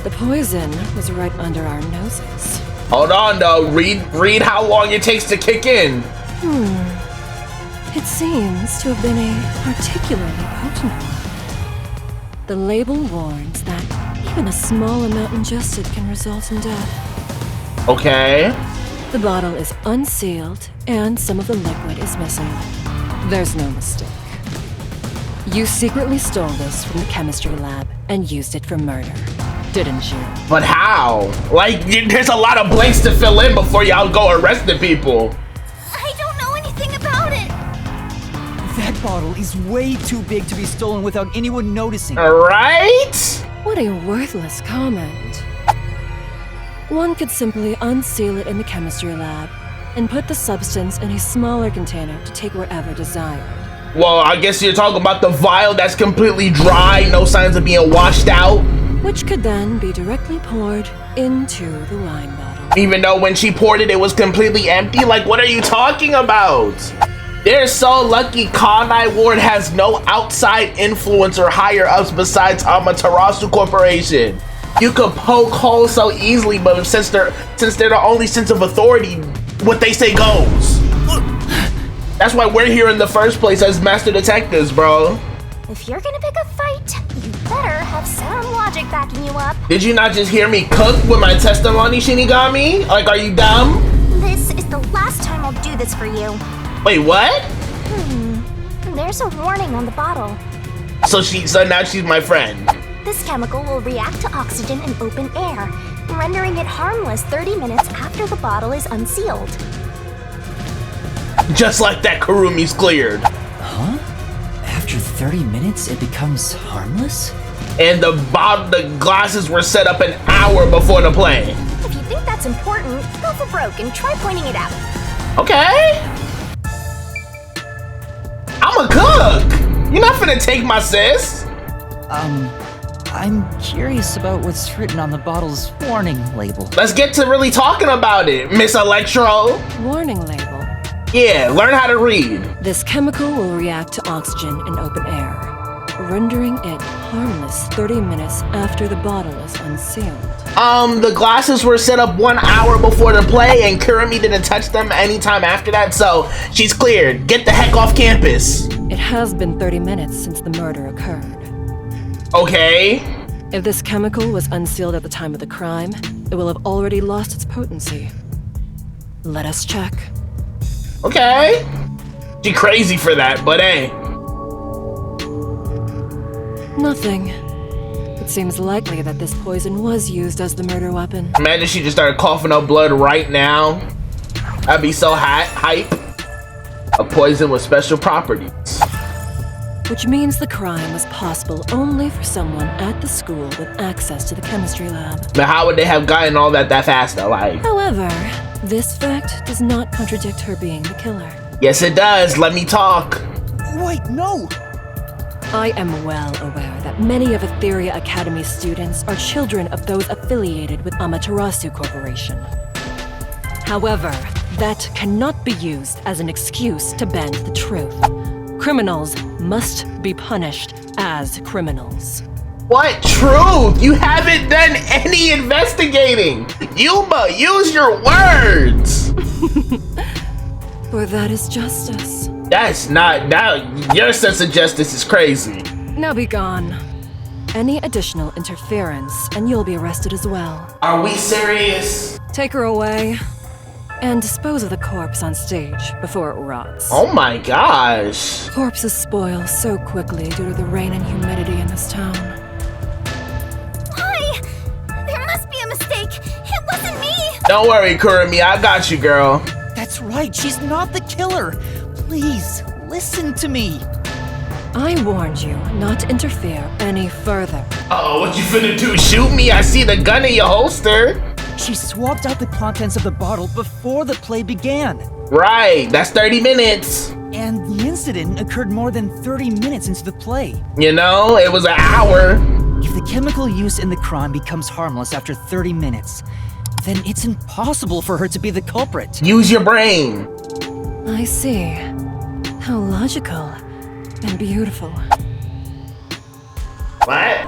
The poison was right under our noses. Hold on though, read how long it takes to kick in. It seems to have been a particularly potent one. The label warns that even a small amount ingested can result in death. Okay. The bottle is unsealed and some of the liquid is missing. There's no mistake. You secretly stole this from the chemistry lab and used it for murder, didn't you? But how? Like, there's a lot of blanks to fill in before y'all go arrest the people. I don't know anything about it. That bottle is way too big to be stolen without anyone noticing. Right? What a worthless comment. One could simply unseal it in the chemistry lab and put the substance in a smaller container to take wherever desired. Well, I guess you're talking about the vial that's completely dry, no signs of being washed out. Which could then be directly poured into the wine bottle. Even though when she poured it, it was completely empty? Like, what are you talking about? They're so lucky Kanai Ward has no outside influence or higher ups besides Amaterasu Corporation. You could poke holes so easily, but since they're the only sense of authority, what they say goes. That's why we're here in the first place as master detectives, bro. If you're gonna pick a fight, you better have sound logic backing you up. Did you not just hear me cook with my testimony, Shinigami? Like, are you dumb? This is the last time I'll do this for you. Wait, what? There's a warning on the bottle. So now she's my friend. This chemical will react to oxygen in open air, rendering it harmless 30 minutes after the bottle is unsealed. Just like that, Kurumi's cleared. Huh? After 30 minutes, it becomes harmless? And the glasses were set up an hour before the play. If you think that's important, go for broke and try pointing it out. Okay. I'm a cook. You're not finna take my sis. I'm curious about what's written on the bottle's warning label. Let's get to really talking about it, Miss Electro. Warning label. Yeah, learn how to read. This chemical will react to oxygen in open air, rendering it harmless 30 minutes after the bottle is unsealed. The glasses were set up 1 hour before the play and Kurumi didn't touch them anytime after that, so she's cleared. Get the heck off campus. It has been 30 minutes since the murder occurred. Okay. If this chemical was unsealed at the time of the crime, it will have already lost its potency. Let us check. Okay. She crazy for that, but hey. Nothing. It seems likely that this poison was used as the murder weapon. Imagine she just started coughing up blood right now. That'd be so hype. A poison with special properties. Which means the crime was possible only for someone at the school with access to the chemistry lab. But how would they have gotten all that fast though? Like, however, this fact does not contradict her being the killer. Yes, it does. Let me talk. Wait, no! I am well aware that many of Etheria Academy students are children of those affiliated with Amaterasu Corporation. However, that cannot be used as an excuse to bend the truth. Criminals must be punished as criminals. What truth? You haven't done any investigating. Yuma, use your words. For that is justice. That's not, your sense of justice is crazy. Now be gone. Any additional interference and you'll be arrested as well. Are we serious? Take her away and dispose of the corpse on stage before it rots. Oh my gosh. Corpses spoil so quickly due to the rain and humidity in this town. Why? There must be a mistake. It wasn't me. Don't worry, Kurumi. I got you, girl. That's right. She's not the killer. Please, listen to me. I warned you not to interfere any further. Oh, what you finna do? Shoot me? I see the gun in your holster. She swapped out the contents of the bottle before the play began. Right, that's 30 minutes. And the incident occurred more than 30 minutes into the play. You know, it was an hour. If the chemical used in the crime becomes harmless after 30 minutes, then it's impossible for her to be the culprit. Use your brain. I see. How logical and beautiful. What?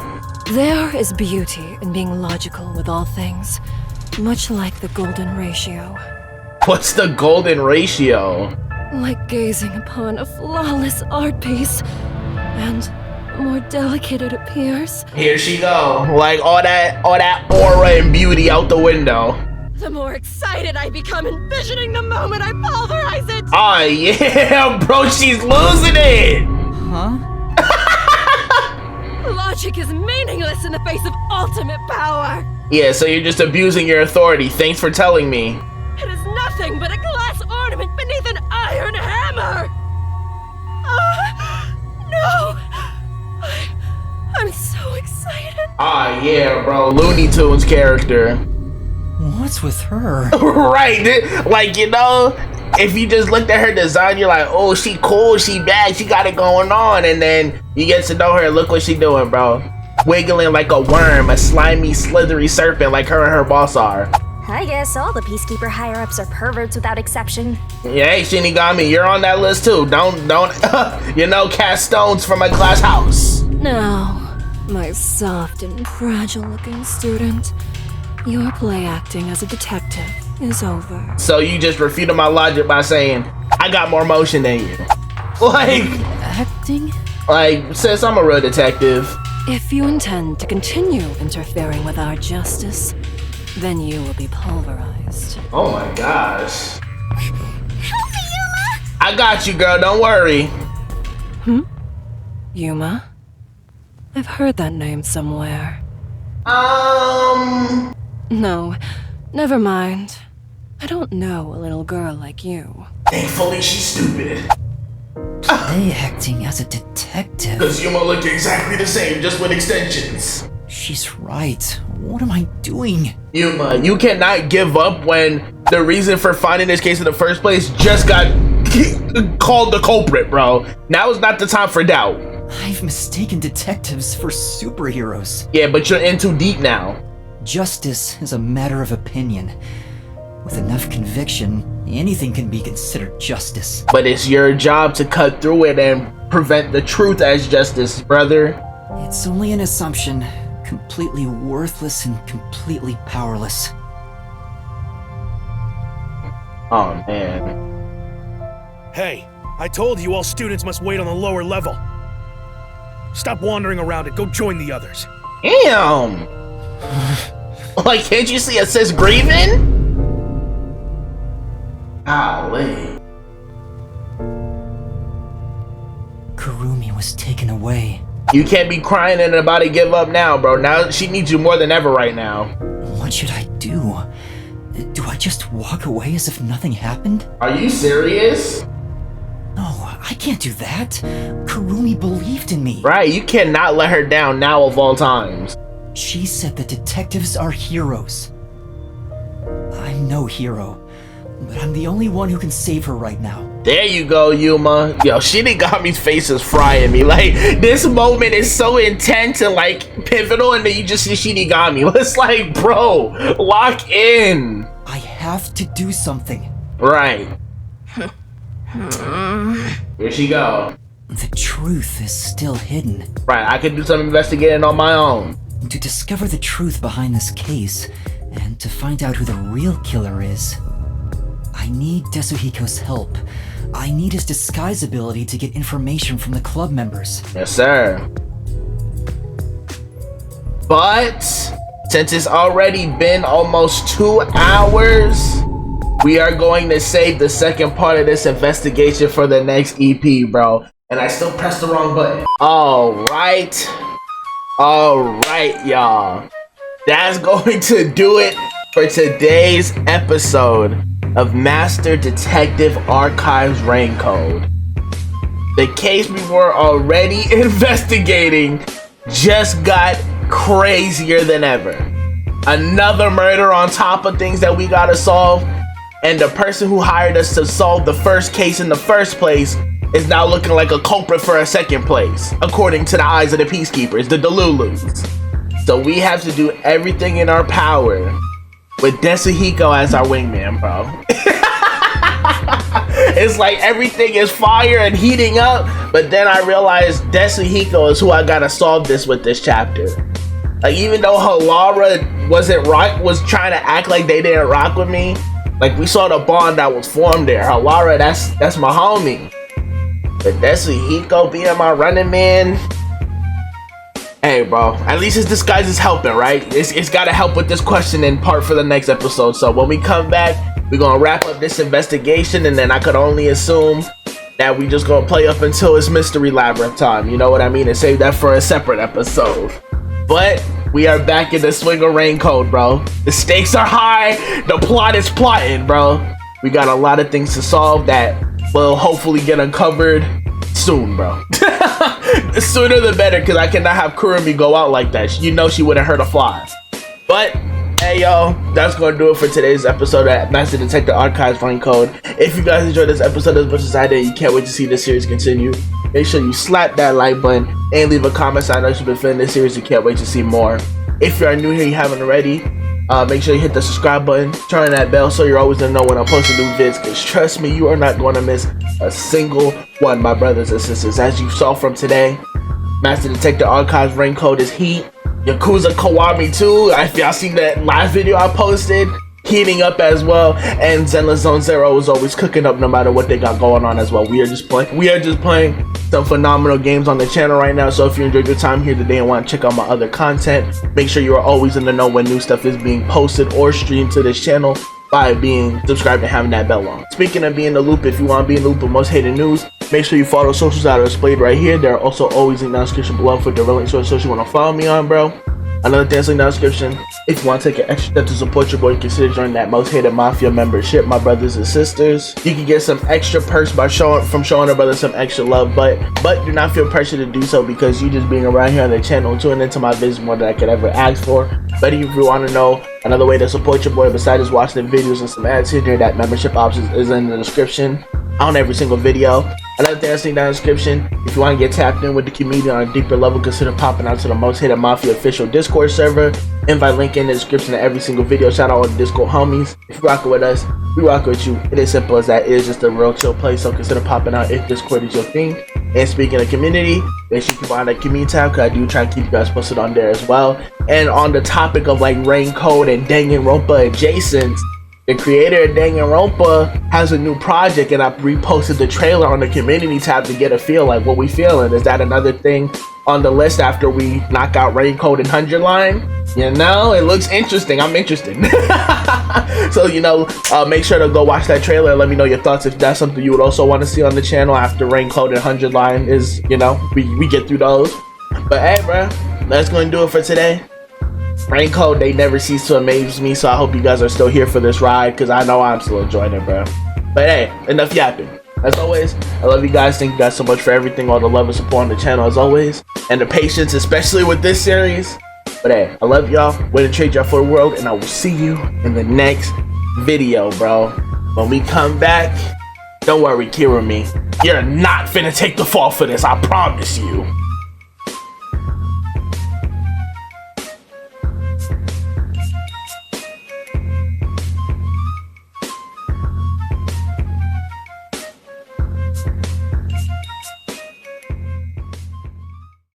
There is beauty in being logical with all things, much like the golden ratio. What's the golden ratio? Like gazing upon a flawless art piece, and the more delicate it appears, Here she go. Like all that aura and beauty out the window. the more excited I become envisioning the moment I pulverize it! Oh yeah, bro, she's losing it. Huh? Logic is meaningless in the face of ultimate power! Yeah, so you're just abusing your authority. Thanks for telling me. It is nothing but a glass ornament beneath an iron hammer! No! I'm so excited. Ah, yeah, bro. Looney Tunes character. What's with her? Right. Like, you know, if you just looked at her design, you're like, oh, she cool, she bad, she got it going on. And then you get to know her, look what she doing, bro. Wiggling like a worm, a slimy, slithery serpent like her and her boss are. I guess all the Peacekeeper higher-ups are perverts without exception. Yeah, hey, Shinigami, you're on that list too. Don't, you know, cast stones from a glass house. Now, my soft and fragile-looking student, your play acting as a detective is over. So you just refuted my logic by saying, I got more motion than you. Like, acting? Like, sis, I'm a real detective. If you intend to continue interfering with our justice, then you will be pulverized. Oh my gosh. Help me, Yuma! I got you, girl, don't worry. Yuma? I've heard that name somewhere. No, never mind. I don't know a little girl like you. Thankfully, she's stupid. Play acting as a detective. Because Yuma looked exactly the same, just with extensions. She's right. What am I doing? Yuma, you cannot give up when the reason for finding this case in the first place just got called the culprit, bro. Now is not the time for doubt. I've mistaken detectives for superheroes. Yeah, but you're in too deep now. Justice is a matter of opinion. With enough conviction, anything can be considered justice. But it's your job to cut through it and prevent the truth as justice, brother. It's only an assumption, completely worthless and completely powerless. Oh, man. Hey, I told you all students must wait on the lower level. Stop wandering around and go join the others. Damn! Like, can't you see a sis grieving? Golly. Kurumi was taken away. You can't be crying and about to give up now, bro. Now she needs you more than ever right now. What should I do? Do I just walk away as if nothing happened? Are you serious? No, I can't do that. Kurumi believed in me. Right, you cannot let her down now of all times. She said that detectives are heroes. I'm no hero, but I'm the only one who can save her right now. There you go, Yuma. Yo, Shinigami's face is frying me. Like, this moment is so intense and, like, pivotal, and then you just see Shinigami. It's like, bro, lock in. I have to do something. Right. Here she go. The truth is still hidden. Right, I can do some investigating on my own. To discover the truth behind this case, and to find out who the real killer is, I need Tetsuhiko's help. I need his disguise ability to get information from the club members. Yes, sir. But since it's already been almost 2 hours, we are going to save the second part of this investigation for the next EP, bro. And I still pressed the wrong button. Alright, y'all. That's going to do it for today's episode of Master Detective Archives Rain Code. The case we were already investigating just got crazier than ever. Another murder on top of things that we gotta solve, and the person who hired us to solve the first case in the first place is now looking like a culprit for a second place, according to the eyes of the Peacekeepers, the Delulus. So we have to do everything in our power with Desuhiko as our wingman, bro. It's like everything is fire and heating up, but then I realized Desuhiko is who I gotta solve this with this chapter. Like, even though Halara was trying to act like they didn't rock with me, like, we saw the bond that was formed there. Halara, that's my homie. But Desuhiko being my running man, hey, bro, at least his disguise is helping, right? It's gotta help with this questioning part for the next episode. So when we come back, we're gonna wrap up this investigation, and then I could only assume that we just gonna play up until it's Mystery Labyrinth time, you know what I mean? And save that for a separate episode. But we are back in the swing of Rain-Code, bro. The stakes are high, the plot is plotting, bro. We got a lot of things to solve that will hopefully get uncovered soon, bro. The sooner the better, because I cannot have Kurumi go out like that. You know she wouldn't hurt a fly. But hey, yo, that's gonna do it for today's episode at Master Detective Archives Rain-Code. If you guys enjoyed this episode as much as I did, you can't wait to see this series continue. Make sure you slap that like button and leave a comment so I know you've been feeling this series. You can't wait to see more. If you are new here, you haven't already, make sure you hit the subscribe button, turn on that bell so you're always gonna know when I'm posting new vids, because trust me, you are not going to miss a single one, my brothers and sisters. As you saw from today, Master Detective Archives Rain-Code is heat. Yakuza Kiwami 2, if y'all seen that last video I posted, heating up as well. And Zenless Zone Zero is always cooking up no matter what they got going on as well. We are just playing some phenomenal games on the channel right now. So if you enjoyed your time here today and want to check out my other content, make sure you are always in the know when new stuff is being posted or streamed to this channel by being subscribed and having that bell on. Speaking of being in the loop, if you want to be in the loop of most hated news, make sure you follow socials that are displayed right here. They're also always in the description below for direct links to social you want to follow me on, bro. Another thing in the description. If you want to take an extra step to support your boy, consider joining that Most Hated Mafia membership, my brothers and sisters. You can get some extra perks by showing our brothers some extra love, but do not feel pressure to do so, because you just being around here on the channel and tuning into my vids more than I could ever ask for. But if you want to know another way to support your boy besides watching the videos and some ads here, that membership option is in the description on every single video. Another thing that's in the description, if you want to get tapped in with the community on a deeper level, consider popping out to the Most Hated Mafia official Discord server. Invite link in the description of every single video. Shout out all the Discord homies. If you rock with us, we rock with you. It is simple as that. It is just a real chill place, so consider popping out if Discord is your thing. And speaking of community, make sure you keep on that community tab, because I do try and keep you guys posted on there as well. And on the topic of like Rain-Code and Danganronpa adjacent, the creator of Danganronpa has a new project, and I reposted the trailer on the community tab to get a feel like what we feeling. Is that another thing on the list after we knock out Rain-Code and 100 Line? You know, it looks interesting. I'm interested. So, you know, make sure to go watch that trailer and let me know your thoughts if that's something you would also want to see on the channel after Rain-Code and 100 Line is, you know, we get through those. But hey, bro, that's going to do it for today. Rain-Code, they never cease to amaze me, so I hope you guys are still here for this ride, because I know I'm still enjoying it, bro. But hey, enough yapping. As always, I love you guys. Thank you guys so much for everything, all the love and support on the channel as always, and the patience, especially with this series. But hey, I love y'all. Way to trade y'all for the world, and I will see you in the next video, bro. When we come back, don't worry, Kirumi. You're not finna take the fall for this, I promise you.